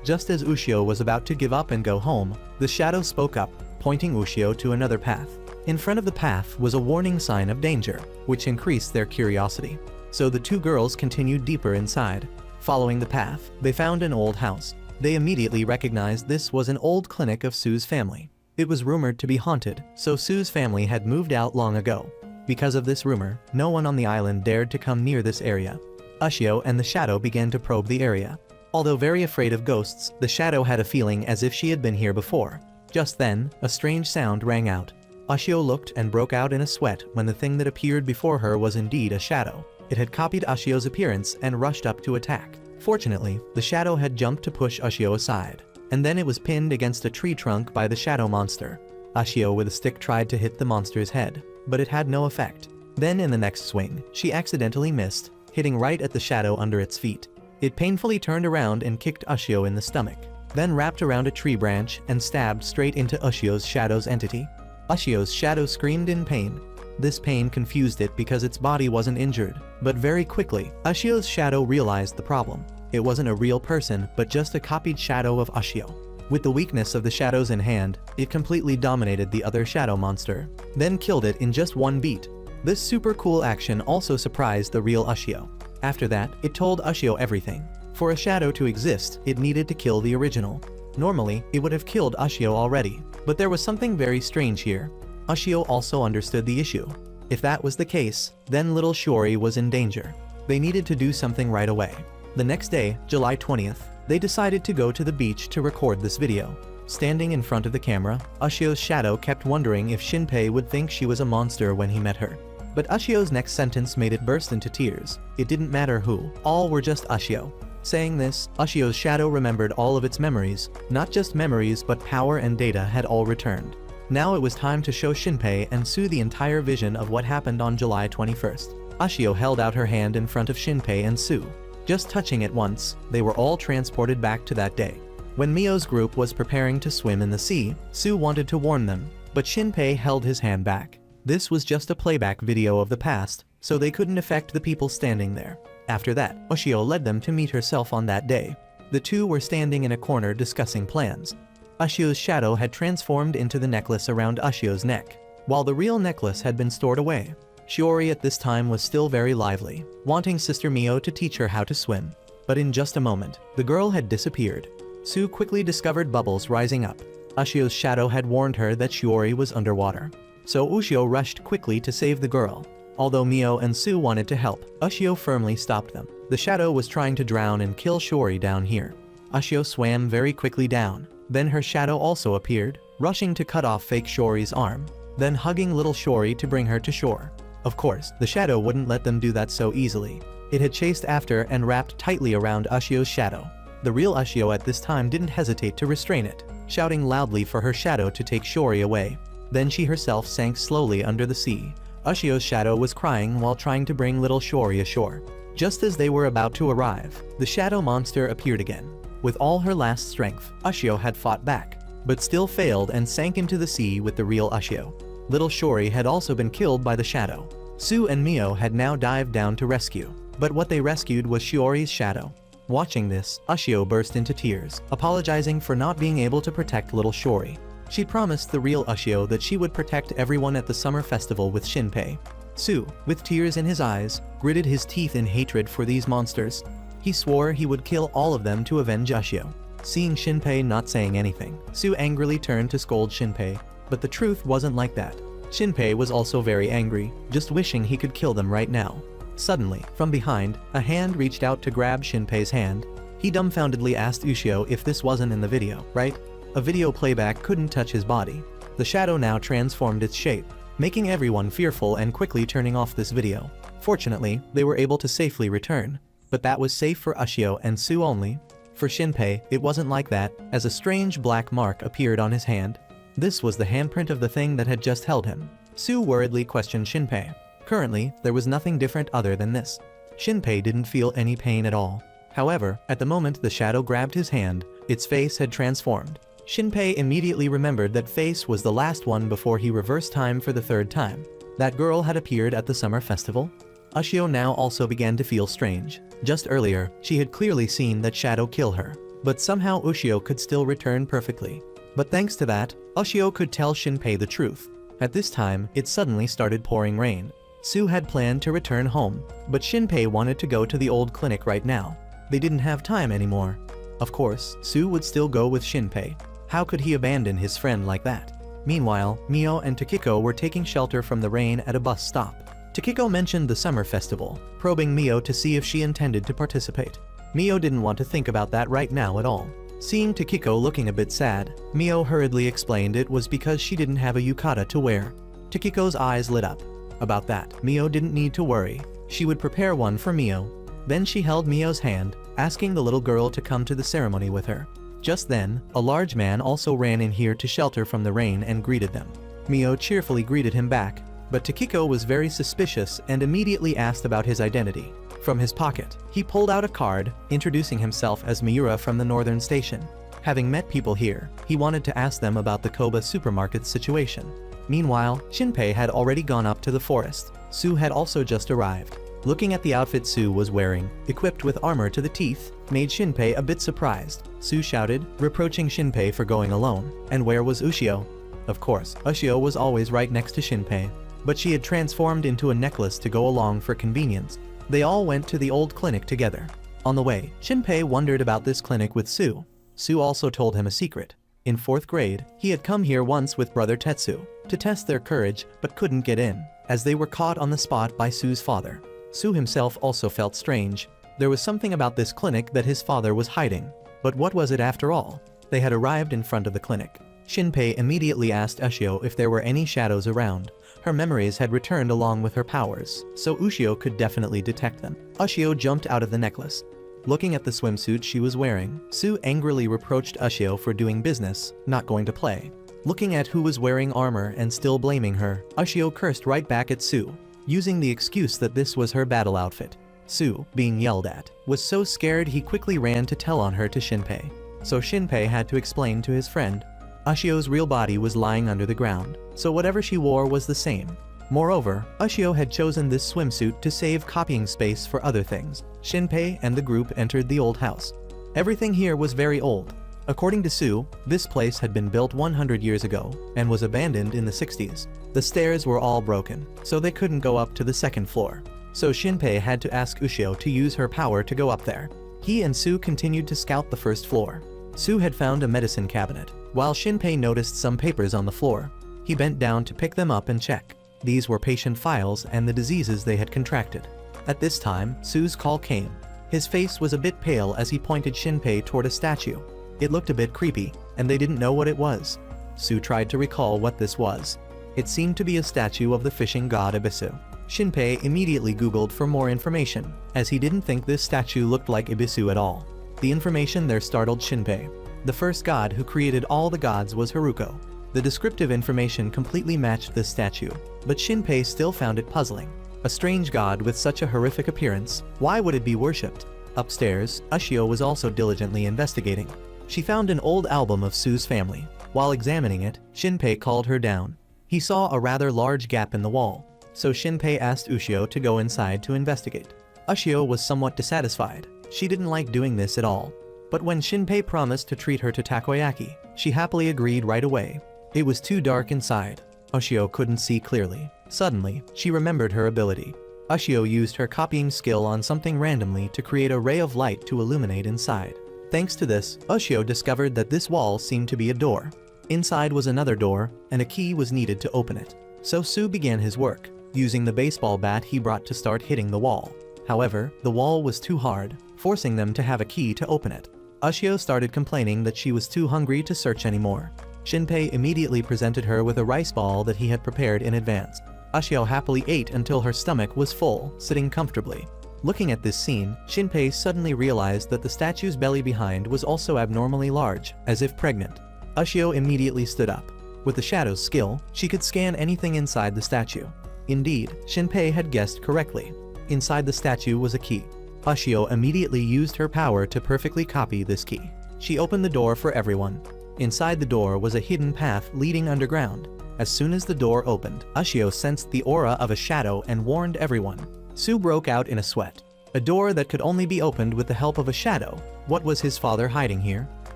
Just as Ushio was about to give up and go home, the shadow spoke up, pointing Ushio to another path. In front of the path was a warning sign of danger, which increased their curiosity. So the two girls continued deeper inside. Following the path, they found an old house. They immediately recognized this was an old clinic of Sue's family. It was rumored to be haunted, so Sue's family had moved out long ago. Because of this rumor, no one on the island dared to come near this area. Ushio and the shadow began to probe the area. Although very afraid of ghosts, the shadow had a feeling as if she had been here before. Just then, a strange sound rang out. Ushio looked and broke out in a sweat when the thing that appeared before her was indeed a shadow. It had copied Ushio's appearance and rushed up to attack. Fortunately, the shadow had jumped to push Ushio aside, and then it was pinned against a tree trunk by the shadow monster. Ushio with a stick tried to hit the monster's head, but it had no effect. Then in the next swing, she accidentally missed, hitting right at the shadow under its feet. It painfully turned around and kicked Ushio in the stomach, then wrapped around a tree branch and stabbed straight into Ushio's shadow's entity. Ushio's shadow screamed in pain. This pain confused it because its body wasn't injured, but very quickly, Ushio's shadow realized the problem. It wasn't a real person, but just a copied shadow of Ushio. With the weakness of the shadows in hand, it completely dominated the other shadow monster, then killed it in just one beat. This super cool action also surprised the real Ushio. After that, it told Ushio everything. For a shadow to exist, it needed to kill the original. Normally, it would have killed Ushio already, but there was something very strange here. Ushio also understood the issue. If that was the case, then little Shiori was in danger. They needed to do something right away. The next day, July 20th, they decided to go to the beach to record this video. Standing in front of the camera, Ushio's shadow kept wondering if Shinpei would think she was a monster when he met her. But Ushio's next sentence made it burst into tears. It didn't matter who, all were just Ushio. Saying this, Ushio's shadow remembered all of its memories. Not just memories, but power and data had all returned. Now it was time to show Shinpei and Sue the entire vision of what happened on July 21st. Ushio held out her hand in front of Shinpei and Sue. Just touching it once, they were all transported back to that day. When Mio's group was preparing to swim in the sea, Sue wanted to warn them, but Shinpei held his hand back. This was just a playback video of the past, so they couldn't affect the people standing there. After that, Ushio led them to meet herself on that day. The two were standing in a corner discussing plans. Ushio's shadow had transformed into the necklace around Ushio's neck, while the real necklace had been stored away. Shiori at this time was still very lively, wanting Sister Mio to teach her how to swim. But in just a moment, the girl had disappeared. Sue quickly discovered bubbles rising up. Ushio's shadow had warned her that Shiori was underwater. So Ushio rushed quickly to save the girl. Although Mio and Sue wanted to help, Ushio firmly stopped them. The shadow was trying to drown and kill Shiori down here. Ushio swam very quickly down. Then her shadow also appeared, rushing to cut off fake Shiori's arm, then hugging little Shiori to bring her to shore. Of course, the shadow wouldn't let them do that so easily. It had chased after and wrapped tightly around Ushio's shadow. The real Ushio at this time didn't hesitate to restrain it, shouting loudly for her shadow to take Shiori away. Then she herself sank slowly under the sea. Ushio's shadow was crying while trying to bring little Shiori ashore. Just as they were about to arrive, the shadow monster appeared again. With all her last strength, Ushio had fought back, but still failed and sank into the sea with the real Ushio. Little Shiori had also been killed by the shadow. Sue and Mio had now dived down to rescue, but what they rescued was Shiori's shadow. Watching this, Ushio burst into tears, apologizing for not being able to protect little Shiori. She promised the real Ushio that she would protect everyone at the summer festival with Shinpei. Sue, with tears in his eyes, gritted his teeth in hatred for these monsters. He swore he would kill all of them to avenge Ushio. Seeing Shinpei not saying anything, Sue angrily turned to scold Shinpei, but the truth wasn't like that. Shinpei was also very angry, just wishing he could kill them right now. Suddenly, from behind, a hand reached out to grab Shinpei's hand. He dumbfoundedly asked Ushio if this wasn't in the video, right? A video playback couldn't touch his body. The shadow now transformed its shape, making everyone fearful and quickly turning off this video. Fortunately, they were able to safely return. But that was safe for Ushio and Sue only. For Shinpei, it wasn't like that, as a strange black mark appeared on his hand. This was the handprint of the thing that had just held him. Sue worriedly questioned Shinpei. Currently, there was nothing different other than this. Shinpei didn't feel any pain at all. However, at the moment the shadow grabbed his hand, its face had transformed. Shinpei immediately remembered that face was the last one before he reversed time for the third time. That girl had appeared at the summer festival? Ushio now also began to feel strange. Just earlier, she had clearly seen that shadow kill her. But somehow Ushio could still return perfectly. But thanks to that, Ushio could tell Shinpei the truth. At this time, it suddenly started pouring rain. Sue had planned to return home, but Shinpei wanted to go to the old clinic right now. They didn't have time anymore. Of course, Sue would still go with Shinpei. How could he abandon his friend like that? Meanwhile, Mio and Takiko were taking shelter from the rain at a bus stop. Takiko mentioned the summer festival, probing Mio to see if she intended to participate. Mio didn't want to think about that right now at all. Seeing Takiko looking a bit sad, Mio hurriedly explained it was because she didn't have a yukata to wear. Takiko's eyes lit up. About that, Mio didn't need to worry. She would prepare one for Mio. Then she held Mio's hand, asking the little girl to come to the ceremony with her. Just then, a large man also ran in here to shelter from the rain and greeted them. Mio cheerfully greeted him back, but Takiko was very suspicious and immediately asked about his identity. From his pocket, he pulled out a card, introducing himself as Miura from the northern station. Having met people here, he wanted to ask them about the Koba supermarket situation. Meanwhile, Shinpei had already gone up to the forest. Sue had also just arrived. Looking at the outfit Sue was wearing, equipped with armor to the teeth, made Shinpei a bit surprised. Sue shouted, reproaching Shinpei for going alone. And where was Ushio? Of course, Ushio was always right next to Shinpei, but she had transformed into a necklace to go along for convenience. They all went to the old clinic together. On the way, Shinpei wondered about this clinic with Sue. Sue also told him a secret. In 4th grade, he had come here once with brother Tetsu to test their courage but couldn't get in, as they were caught on the spot by Sue's father. Sue himself also felt strange. There was something about this clinic that his father was hiding. But what was it after all? They had arrived in front of the clinic. Shinpei immediately asked Ushio if there were any shadows around. Her memories had returned along with her powers, so Ushio could definitely detect them. Ushio jumped out of the necklace. Looking at the swimsuit she was wearing, Sue angrily reproached Ushio for doing business, not going to play. Looking at who was wearing armor and still blaming her, Ushio cursed right back at Sue, using the excuse that this was her battle outfit. Sue, being yelled at, was so scared he quickly ran to tell on her to Shinpei. So Shinpei had to explain to his friend. Ushio's real body was lying under the ground, so whatever she wore was the same. Moreover, Ushio had chosen this swimsuit to save copying space for other things. Shinpei and the group entered the old house. Everything here was very old. According to Sue, this place had been built 100 years ago and was abandoned in the 60s. The stairs were all broken, so they couldn't go up to the 2nd floor. So Shinpei had to ask Ushio to use her power to go up there. He and Sue continued to scout the 1st floor. Sue had found a medicine cabinet, while Shinpei noticed some papers on the floor. He bent down to pick them up and check. These were patient files and the diseases they had contracted. At this time, Sue's call came. His face was a bit pale as he pointed Shinpei toward a statue. It looked a bit creepy, and they didn't know what it was. Sue tried to recall what this was. It seemed to be a statue of the fishing god Ibisu. Shinpei immediately googled for more information, as he didn't think this statue looked like Ibisu at all. The information there startled Shinpei. The first god who created all the gods was Haruko. The descriptive information completely matched this statue, but Shinpei still found it puzzling. A strange god with such a horrific appearance, why would it be worshipped? Upstairs, Ushio was also diligently investigating. She found an old album of Sue's family. While examining it, Shinpei called her down. He saw a rather large gap in the wall, so Shinpei asked Ushio to go inside to investigate. Ushio was somewhat dissatisfied. She didn't like doing this at all. But when Shinpei promised to treat her to takoyaki, she happily agreed right away. It was too dark inside. Ushio couldn't see clearly. Suddenly, she remembered her ability. Ushio used her copying skill on something randomly to create a ray of light to illuminate inside. Thanks to this, Ushio discovered that this wall seemed to be a door. Inside was another door, and a key was needed to open it. So Sue began his work, using the baseball bat he brought to start hitting the wall. However, the wall was too hard, forcing them to have a key to open it. Ushio started complaining that she was too hungry to search anymore. Shinpei immediately presented her with a rice ball that he had prepared in advance. Ushio happily ate until her stomach was full, sitting comfortably. Looking at this scene, Shinpei suddenly realized that the statue's belly behind was also abnormally large, as if pregnant. Ushio immediately stood up. With the shadow's skill, she could scan anything inside the statue. Indeed, Shinpei had guessed correctly. Inside the statue was a key. Ushio immediately used her power to perfectly copy this key. She opened the door for everyone. Inside the door was a hidden path leading underground. As soon as the door opened, Ushio sensed the aura of a shadow and warned everyone. Su broke out in a sweat. A door that could only be opened with the help of a shadow. What was his father hiding here?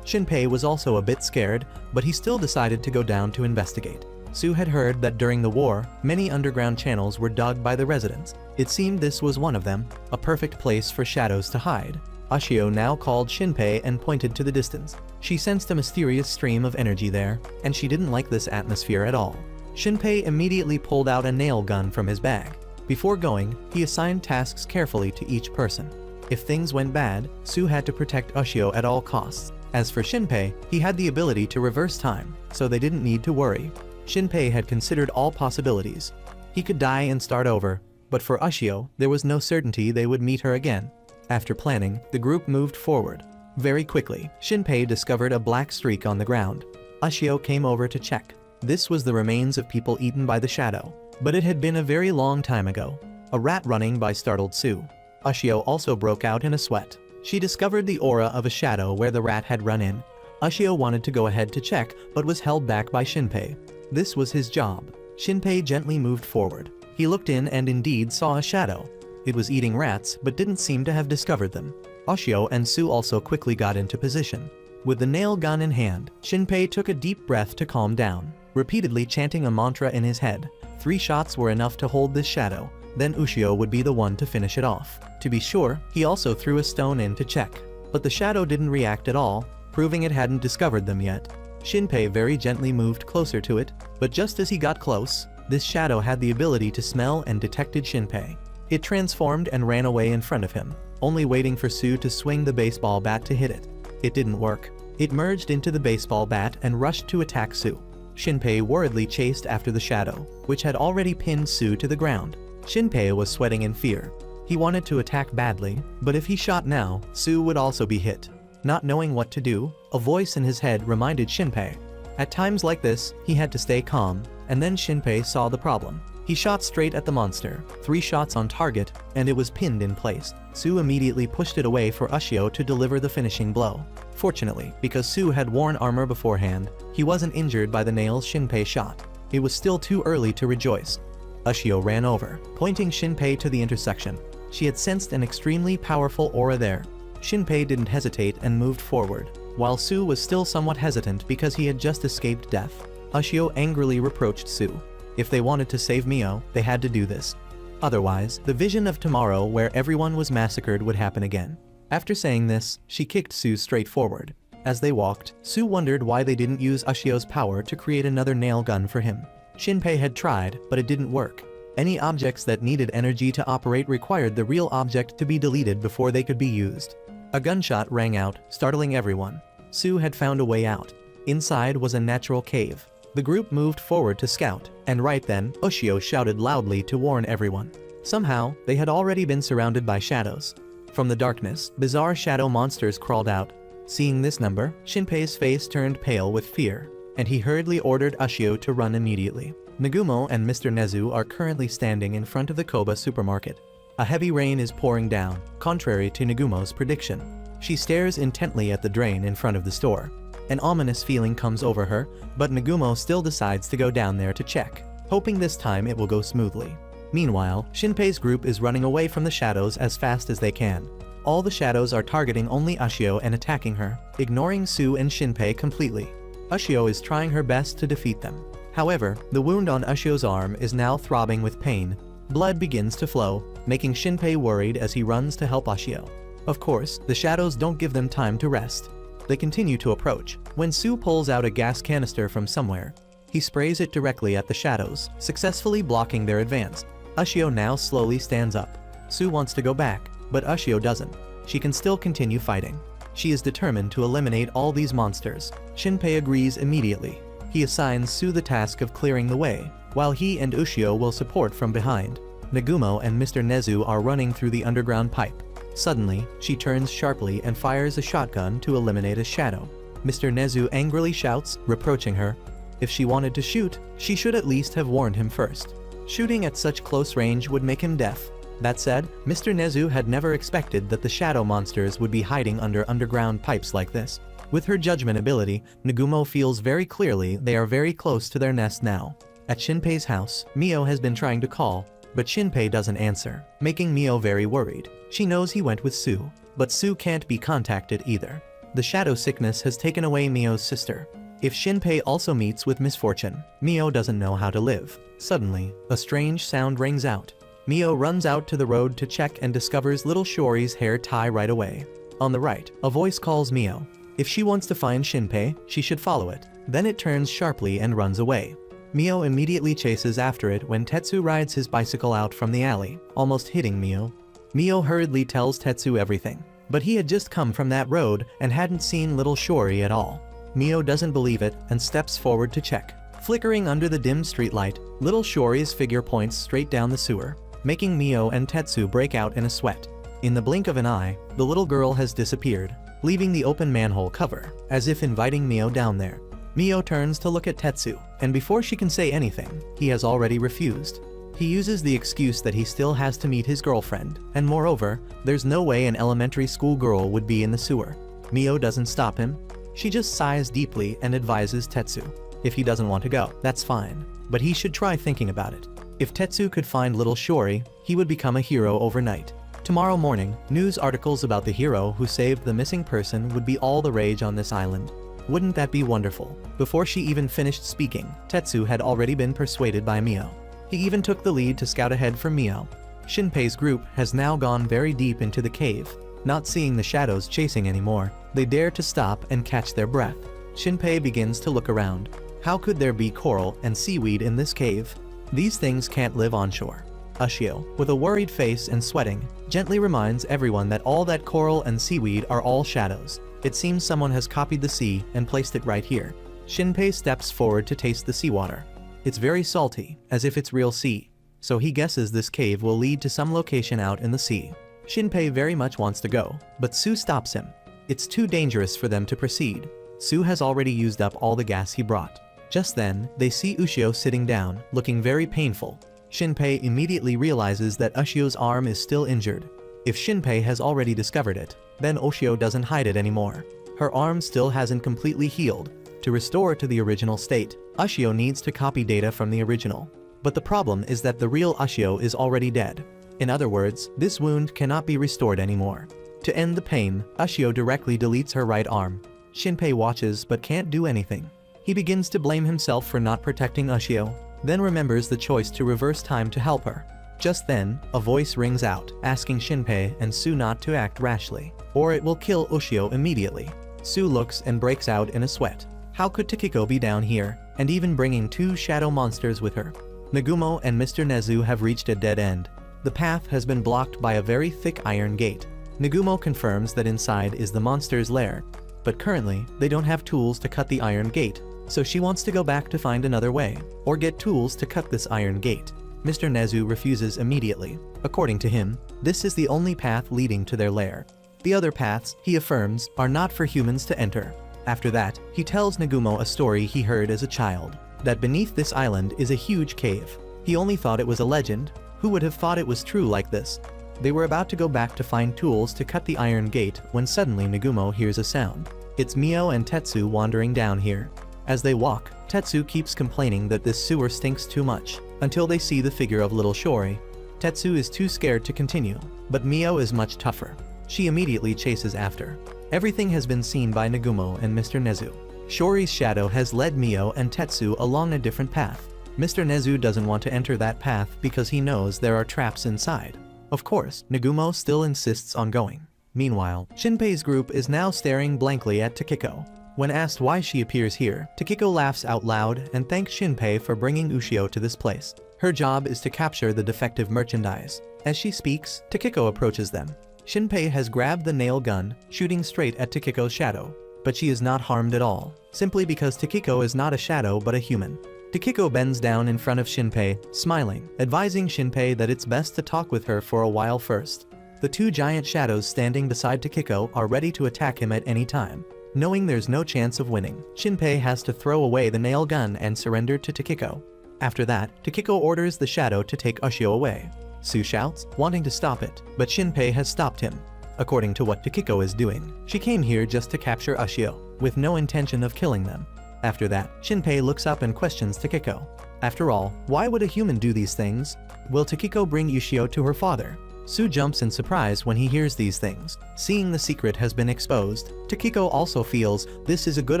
Shinpei was also a bit scared, but he still decided to go down to investigate. Su had heard that during the war, many underground channels were dug by the residents. It seemed this was one of them, a perfect place for shadows to hide. Ushio now called Shinpei and pointed to the distance. She sensed a mysterious stream of energy there, and she didn't like this atmosphere at all. Shinpei immediately pulled out a nail gun from his bag. Before going, he assigned tasks carefully to each person. If things went bad, Su had to protect Ushio at all costs. As for Shinpei, he had the ability to reverse time, so they didn't need to worry. Shinpei had considered all possibilities. He could die and start over, but for Ushio, there was no certainty they would meet her again. After planning, the group moved forward. Very quickly, Shinpei discovered a black streak on the ground. Ushio came over to check. This was the remains of people eaten by the shadow. But it had been a very long time ago. A rat running by startled Su. Ushio also broke out in a sweat. She discovered the aura of a shadow where the rat had run in. Ushio wanted to go ahead to check, but was held back by Shinpei. This was his job. Shinpei gently moved forward. He looked in and indeed saw a shadow. It was eating rats, but didn't seem to have discovered them. Ushio and Su also quickly got into position. With the nail gun in hand, Shinpei took a deep breath to calm down, repeatedly chanting a mantra in his head. 3 shots were enough to hold this shadow, then Ushio would be the one to finish it off. To be sure, he also threw a stone in to check, but the shadow didn't react at all, proving it hadn't discovered them yet. Shinpei very gently moved closer to it, but just as he got close, this shadow had the ability to smell and detected Shinpei. It transformed and ran away in front of him, only waiting for Su to swing the baseball bat to hit it. It didn't work. It merged into the baseball bat and rushed to attack Su. Shinpei worriedly chased after the shadow, which had already pinned Su to the ground. Shinpei was sweating in fear. He wanted to attack badly, but if he shot now, Su would also be hit. Not knowing what to do, a voice in his head reminded Shinpei. At times like this, he had to stay calm, and then Shinpei saw the problem. He shot straight at the monster, 3 shots on target, and it was pinned in place. Su immediately pushed it away for Ushio to deliver the finishing blow. Fortunately, because Su had worn armor beforehand, he wasn't injured by the nails Shinpei shot. It was still too early to rejoice. Ushio ran over, pointing Shinpei to the intersection. She had sensed an extremely powerful aura there. Shinpei didn't hesitate and moved forward, while Su was still somewhat hesitant because he had just escaped death. Ushio angrily reproached Su. If they wanted to save Mio, they had to do this. Otherwise, the vision of tomorrow where everyone was massacred would happen again. After saying this, she kicked Su straight forward. As they walked, Su wondered why they didn't use Ushio's power to create another nail gun for him. Shinpei had tried, but it didn't work. Any objects that needed energy to operate required the real object to be deleted before they could be used. A gunshot rang out, startling everyone. Su had found a way out. Inside was a natural cave. The group moved forward to scout, and right then, Ushio shouted loudly to warn everyone. Somehow, they had already been surrounded by shadows. From the darkness, bizarre shadow monsters crawled out. Seeing this number, Shinpei's face turned pale with fear, and he hurriedly ordered Ushio to run immediately. Nagumo and Mr. Nezu are currently standing in front of the Koba supermarket. A heavy rain is pouring down, contrary to Nagumo's prediction. She stares intently at the drain in front of the store. An ominous feeling comes over her, but Nagumo still decides to go down there to check, hoping this time it will go smoothly. Meanwhile, Shinpei's group is running away from the shadows as fast as they can. All the shadows are targeting only Ushio and attacking her, ignoring Su and Shinpei completely. Ushio is trying her best to defeat them. However, the wound on Ushio's arm is now throbbing with pain. Blood begins to flow, making Shinpei worried as he runs to help Ushio. Of course, the shadows don't give them time to rest. They continue to approach. When Su pulls out a gas canister from somewhere, he sprays it directly at the shadows, successfully blocking their advance. Ushio now slowly stands up. Su wants to go back, but Ushio doesn't. She can still continue fighting. She is determined to eliminate all these monsters. Shinpei agrees immediately. He assigns Su the task of clearing the way, while he and Ushio will support from behind. Nagumo and Mr. Nezu are running through the underground pipe. Suddenly, she turns sharply and fires a shotgun to eliminate a shadow. Mr. Nezu angrily shouts, reproaching her. If she wanted to shoot, she should at least have warned him first. Shooting at such close range would make him deaf. That said, Mr. Nezu had never expected that the shadow monsters would be hiding under underground pipes like this. With her judgment ability, Nagumo feels very clearly they are very close to their nest now. At Shinpei's house, Mio has been trying to call, but Shinpei doesn't answer, making Mio very worried. She knows he went with Sue, but Sue can't be contacted either. The shadow sickness has taken away Mio's sister. If Shinpei also meets with misfortune, Mio doesn't know how to live. Suddenly, a strange sound rings out. Mio runs out to the road to check and discovers little Shori's hair tie right away. On the right, a voice calls Mio. If she wants to find Shinpei, she should follow it. Then it turns sharply and runs away. Mio immediately chases after it when Tetsu rides his bicycle out from the alley, almost hitting Mio. Mio hurriedly tells Tetsu everything, but he had just come from that road and hadn't seen little Shori at all. Mio doesn't believe it and steps forward to check. Flickering under the dim streetlight, little Shori's figure points straight down the sewer, making Mio and Tetsu break out in a sweat. In the blink of an eye, the little girl has disappeared, leaving the open manhole cover, as if inviting Mio down there. Mio turns to look at Tetsu, and before she can say anything, he has already refused. He uses the excuse that he still has to meet his girlfriend, and moreover, there's no way an elementary school girl would be in the sewer. Mio doesn't stop him. She just sighs deeply and advises Tetsu. If he doesn't want to go, that's fine, but he should try thinking about it. If Tetsu could find little Shori, he would become a hero overnight. Tomorrow morning, news articles about the hero who saved the missing person would be all the rage on this island. Wouldn't that be wonderful? Before she even finished speaking, Tetsu had already been persuaded by Mio. He even took the lead to scout ahead for Mio. Shinpei's group has now gone very deep into the cave. Not seeing the shadows chasing anymore, they dare to stop and catch their breath. Shinpei begins to look around. How could there be coral and seaweed in this cave? These things can't live on shore. Ushio, with a worried face and sweating, gently reminds everyone that all that coral and seaweed are all shadows. It seems someone has copied the sea and placed it right here. Shinpei steps forward to taste the seawater. It's very salty, as if it's real sea, so he guesses this cave will lead to some location out in the sea. Shinpei very much wants to go, but Sue stops him. It's too dangerous for them to proceed. Sue has already used up all the gas he brought. Just then, they see Ushio sitting down, looking very painful. Shinpei immediately realizes that Ushio's arm is still injured. If Shinpei has already discovered it, then Ushio doesn't hide it anymore. Her arm still hasn't completely healed. To restore to the original state, Ushio needs to copy data from the original. But the problem is that the real Ushio is already dead. In other words, this wound cannot be restored anymore. To end the pain, Ushio directly deletes her right arm. Shinpei watches but can't do anything. He begins to blame himself for not protecting Ushio, then remembers the choice to reverse time to help her. Just then, a voice rings out, asking Shinpei and Sue not to act rashly, or it will kill Ushio immediately. Sue looks and breaks out in a sweat. How could Takiko be down here, and even bringing two shadow monsters with her? Nagumo and Mr. Nezu have reached a dead end. The path has been blocked by a very thick iron gate. Nagumo confirms that inside is the monster's lair, but currently, they don't have tools to cut the iron gate, so she wants to go back to find another way, or get tools to cut this iron gate. Mr. Nezu refuses immediately. According to him, this is the only path leading to their lair. The other paths, he affirms, are not for humans to enter. After that, he tells Nagumo a story he heard as a child, that beneath this island is a huge cave. He only thought it was a legend. Who would have thought it was true like this? They were about to go back to find tools to cut the iron gate when suddenly Nagumo hears a sound. It's Mio and Tetsu wandering down here. As they walk, Tetsu keeps complaining that this sewer stinks too much, until they see the figure of little Shori. Tetsu is too scared to continue, but Mio is much tougher. She immediately chases after. Everything has been seen by Nagumo and Mr. Nezu. Shori's shadow has led Mio and Tetsu along a different path. Mr. Nezu doesn't want to enter that path because he knows there are traps inside. Of course, Nagumo still insists on going. Meanwhile, Shinpei's group is now staring blankly at Takiko. When asked why she appears here, Takiko laughs out loud and thanks Shinpei for bringing Ushio to this place. Her job is to capture the defective merchandise. As she speaks, Takiko approaches them. Shinpei has grabbed the nail gun, shooting straight at Takiko's shadow. But she is not harmed at all, simply because Takiko is not a shadow but a human. Takiko bends down in front of Shinpei, smiling, advising Shinpei that it's best to talk with her for a while first. The two giant shadows standing beside Takiko are ready to attack him at any time. Knowing there's no chance of winning, Shinpei has to throw away the nail gun and surrender to Takiko. After that, Takiko orders the shadow to take Ushio away. Sue shouts, wanting to stop it, but Shinpei has stopped him. According to what Takiko is doing, she came here just to capture Ushio, with no intention of killing them. After that, Shinpei looks up and questions Takiko. After all, why would a human do these things? Will Takiko bring Ushio to her father? Sue jumps in surprise when he hears these things. Seeing the secret has been exposed, Takiko also feels this is a good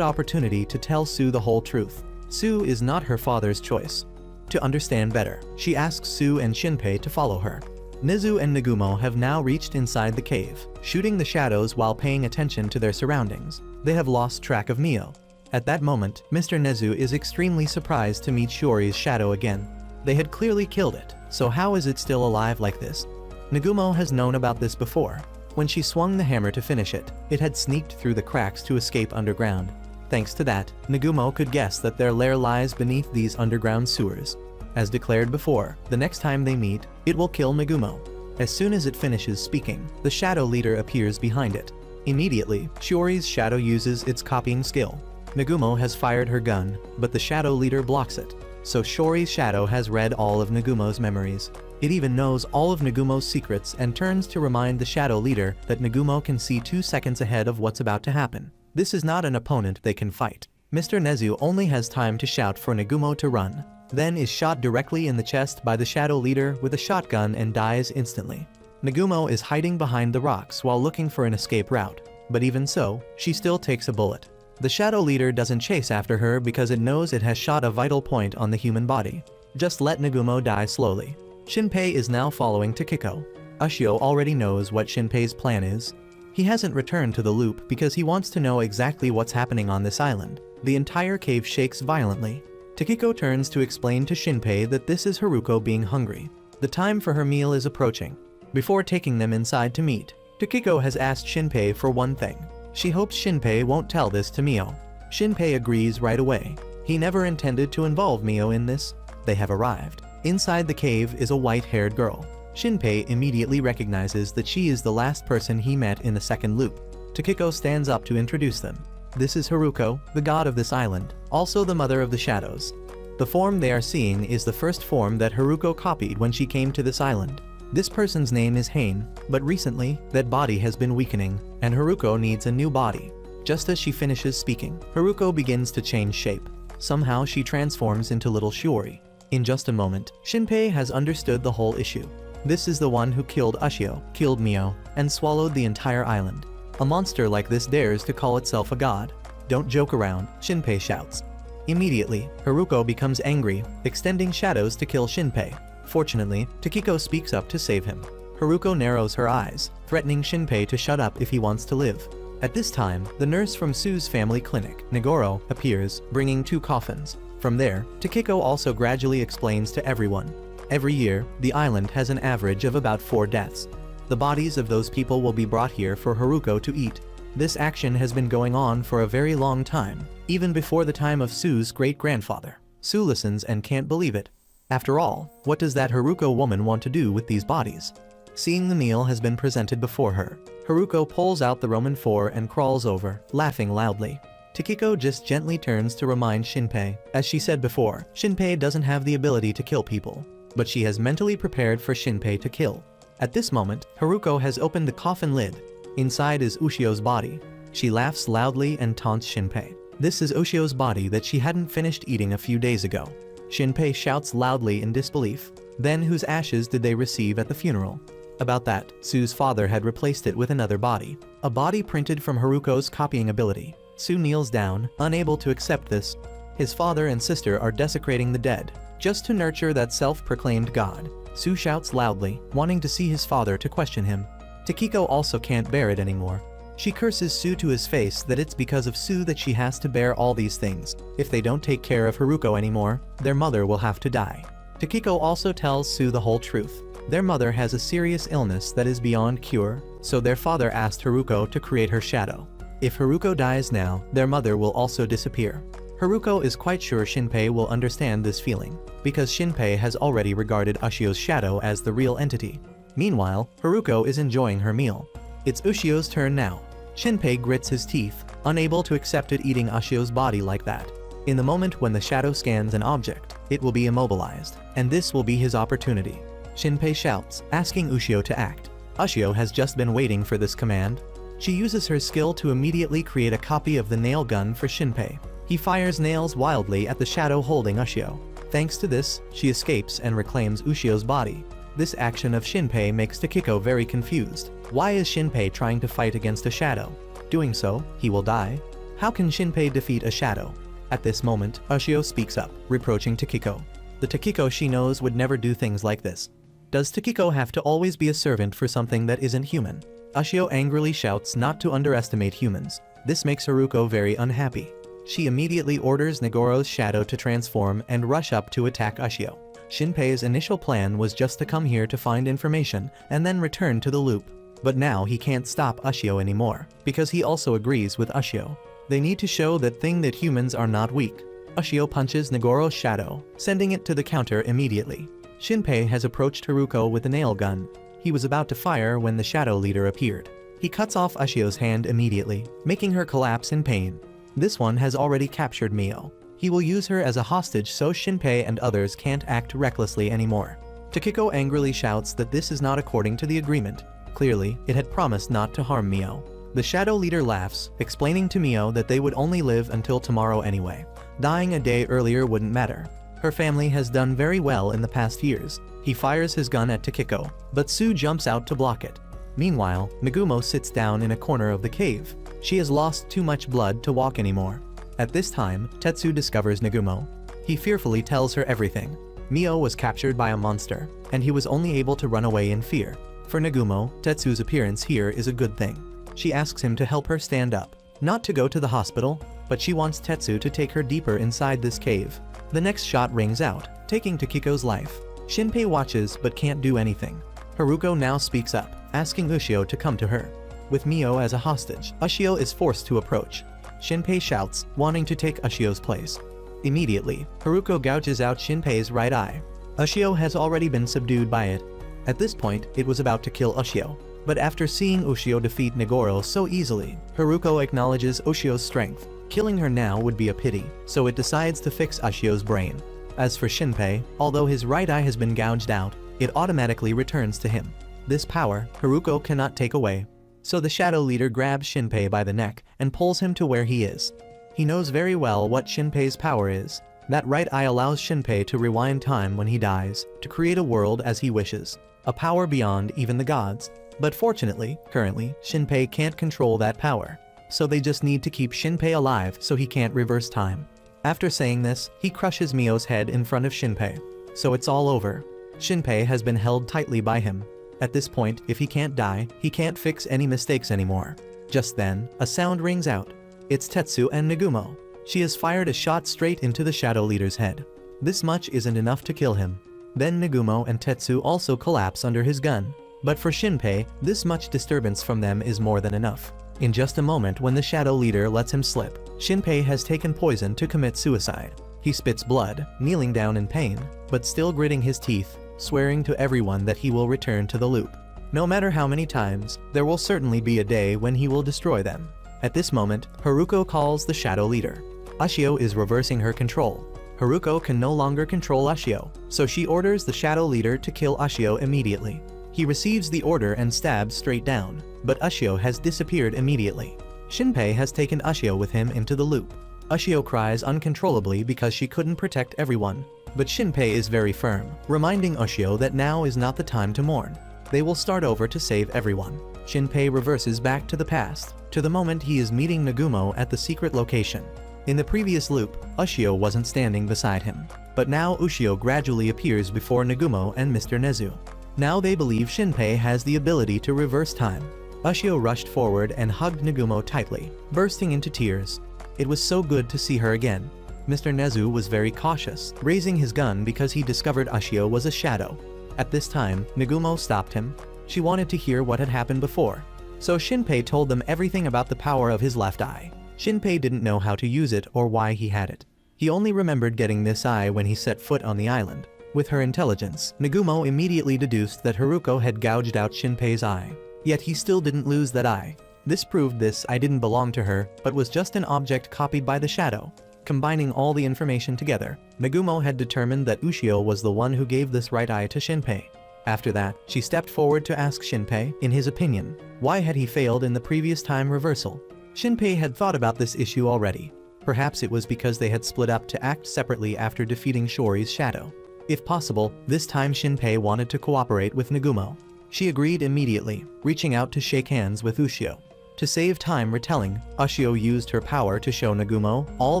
opportunity to tell Sue the whole truth. Sue is not her father's choice. To understand better, she asks Sue and Shinpei to follow her. Nezu and Nagumo have now reached inside the cave, shooting the shadows while paying attention to their surroundings. They have lost track of Mio. At that moment, Mr. Nezu is extremely surprised to meet Shiori's shadow again. They had clearly killed it, so how is it still alive like this? Nagumo has known about this before. When she swung the hammer to finish it, it had sneaked through the cracks to escape underground. Thanks to that, Nagumo could guess that their lair lies beneath these underground sewers. As declared before, the next time they meet, it will kill Nagumo. As soon as it finishes speaking, the shadow leader appears behind it. Immediately, Shiori's shadow uses its copying skill. Nagumo has fired her gun, but the shadow leader blocks it. So Shiori's shadow has read all of Nagumo's memories. It even knows all of Nagumo's secrets and turns to remind the shadow leader that Nagumo can see 2 seconds ahead of what's about to happen. This is not an opponent they can fight. Mr. Nezu only has time to shout for Nagumo to run, then is shot directly in the chest by the shadow leader with a shotgun and dies instantly. Nagumo is hiding behind the rocks while looking for an escape route, but even so, she still takes a bullet. The shadow leader doesn't chase after her because it knows it has shot a vital point on the human body. Just let Nagumo die slowly. Shinpei is now following Takiko. Ushio already knows what Shinpei's plan is. He hasn't returned to the loop because he wants to know exactly what's happening on this island. The entire cave shakes violently. Takiko turns to explain to Shinpei that this is Haruko being hungry. The time for her meal is approaching. Before taking them inside to meet, Takiko has asked Shinpei for one thing. She hopes Shinpei won't tell this to Mio. Shinpei agrees right away. He never intended to involve Mio in this. They have arrived. Inside the cave is a white-haired girl. Shinpei immediately recognizes that she is the last person he met in the second loop. Takiko stands up to introduce them. This is Haruko, the god of this island, also the mother of the shadows. The form they are seeing is the first form that Haruko copied when she came to this island. This person's name is Hain, but recently, that body has been weakening, and Haruko needs a new body. Just as she finishes speaking, Haruko begins to change shape. Somehow she transforms into little Shiori. In just a moment, Shinpei has understood the whole issue. This is the one who killed Ushio, killed Mio, and swallowed the entire island. A monster like this dares to call itself a god. Don't joke around, Shinpei shouts. Immediately, Haruko becomes angry, extending shadows to kill Shinpei. Fortunately, Takiko speaks up to save him. Haruko narrows her eyes, threatening Shinpei to shut up if he wants to live. At this time, the nurse from Sue's family clinic, Nagoro, appears, bringing 2 coffins. From there, Takiko also gradually explains to everyone. Every year, the island has an average of about 4 deaths. The bodies of those people will be brought here for Haruko to eat. This action has been going on for a very long time, even before the time of Sue's great-grandfather. Sue listens and can't believe it. After all, what does that Haruko woman want to do with these bodies? Seeing the meal has been presented before her, Haruko pulls out the Roman 4 and crawls over, laughing loudly. Takiko just gently turns to remind Shinpei. As she said before, Shinpei doesn't have the ability to kill people, but she has mentally prepared for Shinpei to kill. At this moment, Haruko has opened the coffin lid. Inside is Ushio's body. She laughs loudly and taunts Shinpei. This is Ushio's body that she hadn't finished eating a few days ago. Shinpei shouts loudly in disbelief. Then whose ashes did they receive at the funeral? About that, Sue's father had replaced it with another body. A body printed from Haruko's copying ability. Sue kneels down, unable to accept this. His father and sister are desecrating the dead, just to nurture that self-proclaimed god. Sue shouts loudly, wanting to see his father to question him. Takiko also can't bear it anymore. She curses Sue to his face that it's because of Sue that she has to bear all these things. If they don't take care of Haruko anymore, their mother will have to die. Takiko also tells Sue the whole truth. Their mother has a serious illness that is beyond cure, so their father asked Haruko to create her shadow. If Haruko dies now, their mother will also disappear. Haruko is quite sure Shinpei will understand this feeling, because Shinpei has already regarded Ushio's shadow as the real entity. Meanwhile, Haruko is enjoying her meal. It's Ushio's turn now. Shinpei grits his teeth, unable to accept it eating Ushio's body like that. In the moment when the shadow scans an object, it will be immobilized, and this will be his opportunity. Shinpei shouts, asking Ushio to act. Ushio has just been waiting for this command. She uses her skill to immediately create a copy of the nail gun for Shinpei. He fires nails wildly at the shadow holding Ushio. Thanks to this, she escapes and reclaims Ushio's body. This action of Shinpei makes Takiko very confused. Why is Shinpei trying to fight against a shadow? Doing so, he will die. How can Shinpei defeat a shadow? At this moment, Ushio speaks up, reproaching Takiko. The Takiko she knows would never do things like this. Does Takiko have to always be a servant for something that isn't human? Ushio angrily shouts not to underestimate humans. This makes Haruko very unhappy. She immediately orders Nagoro's shadow to transform and rush up to attack Ushio. Shinpei's initial plan was just to come here to find information and then return to the loop. But now he can't stop Ushio anymore, because he also agrees with Ushio. They need to show that humans are not weak. Ushio punches Nagoro's shadow, sending it to the counter immediately. Shinpei has approached Haruko with a nail gun. He was about to fire when the shadow leader appeared. He cuts off Ushio's hand immediately, making her collapse in pain. This one has already captured Mio. He will use her as a hostage so Shinpei and others can't act recklessly anymore. Takiko angrily shouts that this is not according to the agreement. Clearly, it had promised not to harm Mio. The shadow leader laughs, explaining to Mio that they would only live until tomorrow anyway. Dying a day earlier wouldn't matter. Her family has done very well in the past years. He fires his gun at Takiko, but Sue jumps out to block it. Meanwhile, Nagumo sits down in a corner of the cave. She has lost too much blood to walk anymore. At this time, Tetsu discovers Nagumo. He fearfully tells her everything. Mio was captured by a monster, and he was only able to run away in fear. For Nagumo, Tetsu's appearance here is a good thing. She asks him to help her stand up, not to go to the hospital, but she wants Tetsu to take her deeper inside this cave. The next shot rings out, taking Takiko's life. Shinpei watches but can't do anything. Haruko now speaks up, asking Ushio to come to her. With Mio as a hostage, Ushio is forced to approach. Shinpei shouts, wanting to take Ushio's place. Immediately, Haruko gouges out Shinpei's right eye. Ushio has already been subdued by it. At this point, it was about to kill Ushio. But after seeing Ushio defeat Nagoro so easily, Haruko acknowledges Ushio's strength. Killing her now would be a pity, so it decides to fix Ushio's brain. As for Shinpei, although his right eye has been gouged out, it automatically returns to him. This power, Haruko cannot take away. So the shadow leader grabs Shinpei by the neck and pulls him to where he is. He knows very well what Shinpei's power is. That right eye allows Shinpei to rewind time when he dies, to create a world as he wishes. A power beyond even the gods. But fortunately, currently, Shinpei can't control that power. So they just need to keep Shinpei alive so he can't reverse time. After saying this, he crushes Mio's head in front of Shinpei. So it's all over. Shinpei has been held tightly by him. At this point, if he can't die, he can't fix any mistakes anymore. Just then, a sound rings out. It's Tetsu and Nagumo. She has fired a shot straight into the shadow leader's head. This much isn't enough to kill him. Then Nagumo and Tetsu also collapse under his gun. But for Shinpei, this much disturbance from them is more than enough. In just a moment when the shadow leader lets him slip, Shinpei has taken poison to commit suicide. He spits blood, kneeling down in pain, but still gritting his teeth, swearing to everyone that he will return to the loop. No matter how many times, there will certainly be a day when he will destroy them. At this moment, Haruko calls the shadow leader. Ushio is reversing her control. Haruko can no longer control Ushio, so she orders the shadow leader to kill Ushio immediately. He receives the order and stabs straight down, but Ushio has disappeared immediately. Shinpei has taken Ushio with him into the loop. Ushio cries uncontrollably because she couldn't protect everyone. But Shinpei is very firm, reminding Ushio that now is not the time to mourn. They will start over to save everyone. Shinpei reverses back to the past, to the moment he is meeting Nagumo at the secret location. In the previous loop, Ushio wasn't standing beside him. But now Ushio gradually appears before Nagumo and Mr. Nezu. Now they believe Shinpei has the ability to reverse time. Ushio rushed forward and hugged Nagumo tightly, bursting into tears. It was so good to see her again. Mr. Nezu was very cautious, raising his gun because he discovered Ushio was a shadow. At this time, Nagumo stopped him. She wanted to hear what had happened before. So Shinpei told them everything about the power of his left eye. Shinpei didn't know how to use it or why he had it. He only remembered getting this eye when he set foot on the island. With her intelligence, Nagumo immediately deduced that Haruko had gouged out Shinpei's eye. Yet he still didn't lose that eye. This proved this I didn't belong to her, but was just an object copied by the shadow. Combining all the information together, Nagumo had determined that Ushio was the one who gave this right eye to Shinpei. After that, she stepped forward to ask Shinpei, in his opinion, why had he failed in the previous time reversal? Shinpei had thought about this issue already. Perhaps it was because they had split up to act separately after defeating Shori's shadow. If possible, this time Shinpei wanted to cooperate with Nagumo. She agreed immediately, reaching out to shake hands with Ushio. To save time retelling, Ushio used her power to show Nagumo all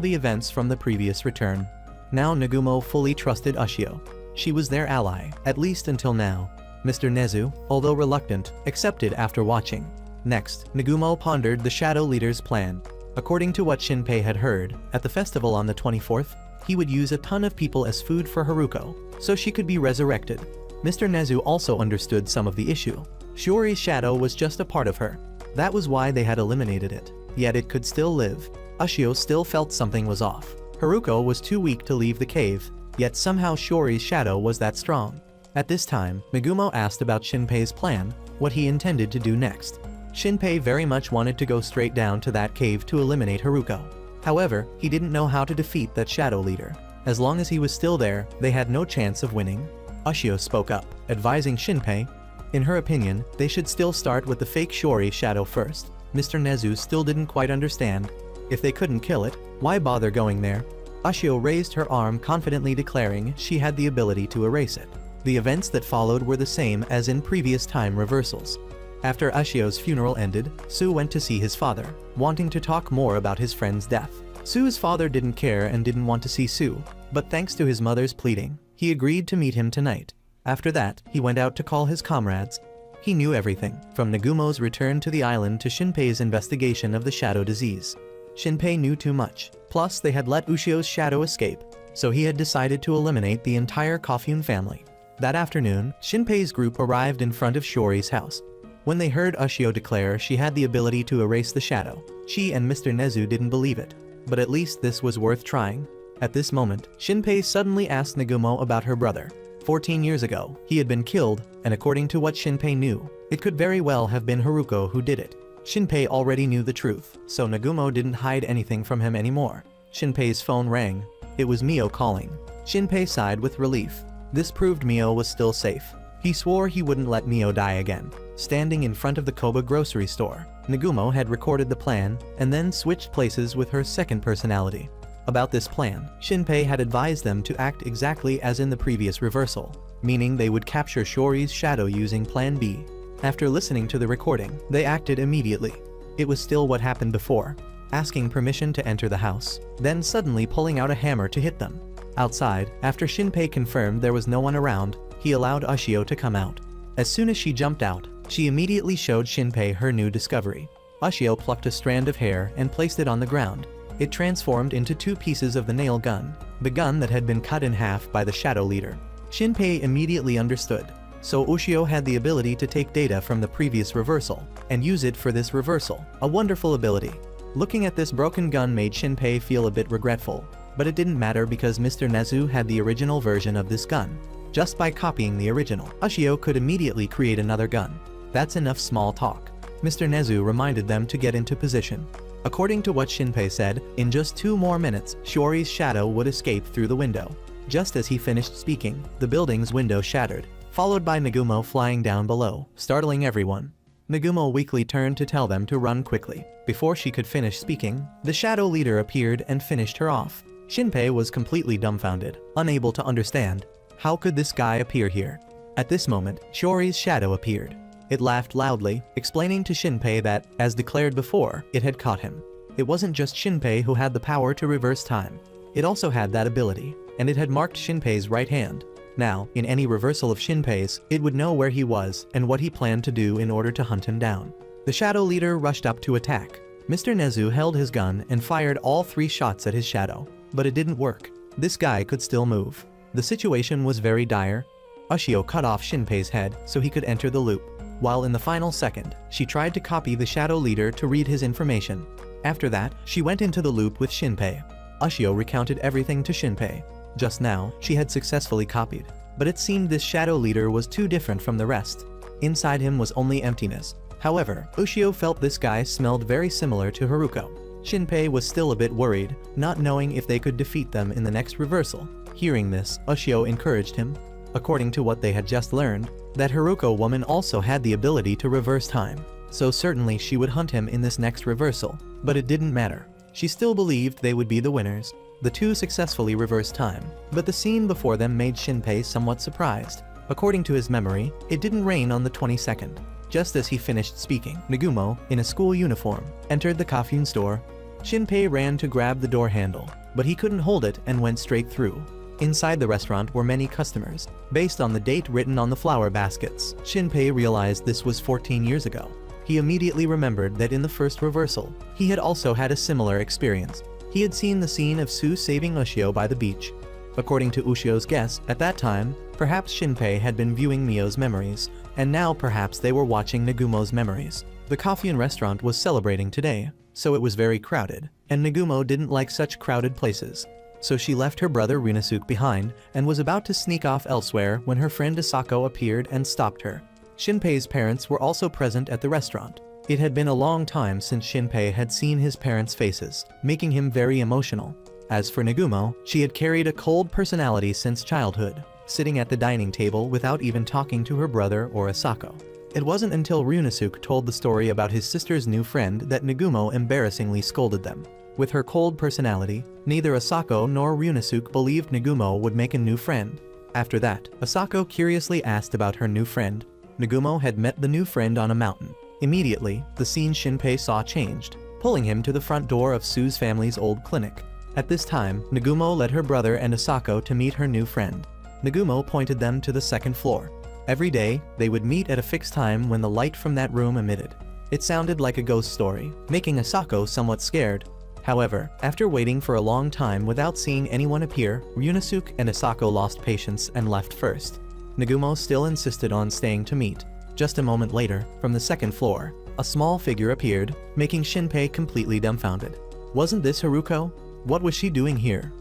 the events from the previous return. Now Nagumo fully trusted Ushio. She was their ally, at least until now. Mr. Nezu, although reluctant, accepted after watching. Next, Nagumo pondered the Shadow Leader's plan. According to what Shinpei had heard, at the festival on the 24th, he would use a ton of people as food for Haruko, so she could be resurrected. Mr. Nezu also understood some of the issue. Shiori's shadow was just a part of her. That was why they had eliminated it. Yet it could still live. Ushio still felt something was off. Haruko was too weak to leave the cave, yet somehow Shiori's shadow was that strong. At this time, Nagumo asked about Shinpei's plan, what he intended to do next. Shinpei very much wanted to go straight down to that cave to eliminate Haruko. However, he didn't know how to defeat that shadow leader. As long as he was still there, they had no chance of winning. Ushio spoke up, advising Shinpei. In her opinion, they should still start with the fake Shiori shadow first. Mr. Nezu still didn't quite understand. If they couldn't kill it, why bother going there? Ushio raised her arm confidently declaring she had the ability to erase it. The events that followed were the same as in previous time reversals. After Ushio's funeral ended, Su went to see his father, wanting to talk more about his friend's death. Su's father didn't care and didn't want to see Su, but thanks to his mother's pleading, he agreed to meet him tonight. After that, he went out to call his comrades. He knew everything, from Nagumo's return to the island to Shinpei's investigation of the shadow disease. Shinpei knew too much, plus they had let Ushio's shadow escape, so he had decided to eliminate the entire Kofun family. That afternoon, Shinpei's group arrived in front of Shiori's house. When they heard Ushio declare she had the ability to erase the shadow, she and Mr. Nezu didn't believe it, but at least this was worth trying. At this moment, Shinpei suddenly asked Nagumo about her brother. 14 years ago, he had been killed, and according to what Shinpei knew, it could very well have been Haruko who did it. Shinpei already knew the truth, so Nagumo didn't hide anything from him anymore. Shinpei's phone rang. It was Mio calling. Shinpei sighed with relief. This proved Mio was still safe. He swore he wouldn't let Mio die again. Standing in front of the Koba grocery store, Nagumo had recorded the plan and then switched places with her second personality. About this plan, Shinpei had advised them to act exactly as in the previous reversal, meaning they would capture Shiori's shadow using Plan B. After listening to the recording, they acted immediately. It was still what happened before, asking permission to enter the house, then suddenly pulling out a hammer to hit them. Outside, after Shinpei confirmed there was no one around, he allowed Ushio to come out. As soon as she jumped out, she immediately showed Shinpei her new discovery. Ushio plucked a strand of hair and placed it on the ground. It transformed into two pieces of the nail gun, the gun that had been cut in half by the shadow leader. Shinpei immediately understood, so Ushio had the ability to take data from the previous reversal and use it for this reversal, a wonderful ability. Looking at this broken gun made Shinpei feel a bit regretful, but it didn't matter because Mr. Nezu had the original version of this gun. Just by copying the original, Ushio could immediately create another gun. That's enough small talk. Mr. Nezu reminded them to get into position. According to what Shinpei said, in just 2 more minutes, Shiori's shadow would escape through the window. Just as he finished speaking, the building's window shattered, followed by Nagumo flying down below, startling everyone. Nagumo weakly turned to tell them to run quickly. Before she could finish speaking, the shadow leader appeared and finished her off. Shinpei was completely dumbfounded, unable to understand. How could this guy appear here? At this moment, Shiori's shadow appeared. It laughed loudly, explaining to Shinpei that, as declared before, it had caught him. It wasn't just Shinpei who had the power to reverse time. It also had that ability, and it had marked Shinpei's right hand. Now, in any reversal of Shinpei's, it would know where he was and what he planned to do in order to hunt him down. The shadow leader rushed up to attack. Mr. Nezu held his gun and fired all 3 shots at his shadow. But it didn't work. This guy could still move. The situation was very dire. Ushio cut off Shinpei's head so he could enter the loop. While in the final second, she tried to copy the shadow leader to read his information. After that, she went into the loop with Shinpei. Ushio recounted everything to Shinpei. Just now, she had successfully copied. But it seemed this shadow leader was too different from the rest. Inside him was only emptiness. However, Ushio felt this guy smelled very similar to Haruko. Shinpei was still a bit worried, not knowing if they could defeat them in the next reversal. Hearing this, Ushio encouraged him. According to what they had just learned, that Haruko woman also had the ability to reverse time, so certainly she would hunt him in this next reversal. But it didn't matter. She still believed they would be the winners. The two successfully reversed time, but the scene before them made Shinpei somewhat surprised. According to his memory, it didn't rain on the 22nd. Just as he finished speaking, Nagumo, in a school uniform, entered the coffee store. Shinpei ran to grab the door handle, but he couldn't hold it and went straight through. Inside the restaurant were many customers. Based on the date written on the flower baskets, Shinpei realized this was 14 years ago. He immediately remembered that in the first reversal, he had also had a similar experience. He had seen the scene of Sue saving Ushio by the beach. According to Ushio's guess, at that time, perhaps Shinpei had been viewing Mio's memories, and now perhaps they were watching Nagumo's memories. The coffee and restaurant was celebrating today, so it was very crowded, and Nagumo didn't like such crowded places. So she left her brother Ryunosuke behind and was about to sneak off elsewhere when her friend Asako appeared and stopped her. Shinpei's parents were also present at the restaurant. It had been a long time since Shinpei had seen his parents' faces, making him very emotional. As for Nagumo, she had carried a cold personality since childhood, sitting at the dining table without even talking to her brother or Asako. It wasn't until Ryunosuke told the story about his sister's new friend that Nagumo embarrassingly scolded them. With her cold personality, neither Asako nor Ryunosuke believed Nagumo would make a new friend. After that, Asako curiously asked about her new friend. Nagumo had met the new friend on a mountain. Immediately, the scene Shinpei saw changed, pulling him to the front door of Sue's family's old clinic. At this time, Nagumo led her brother and Asako to meet her new friend. Nagumo pointed them to the second floor. Every day, they would meet at a fixed time when the light from that room emitted. It sounded like a ghost story, making Asako somewhat scared. However, after waiting for a long time without seeing anyone appear, Ryunosuke and Asako lost patience and left first. Nagumo still insisted on staying to meet. Just a moment later, from the second floor, a small figure appeared, making Shinpei completely dumbfounded. Wasn't this Haruko? What was she doing here?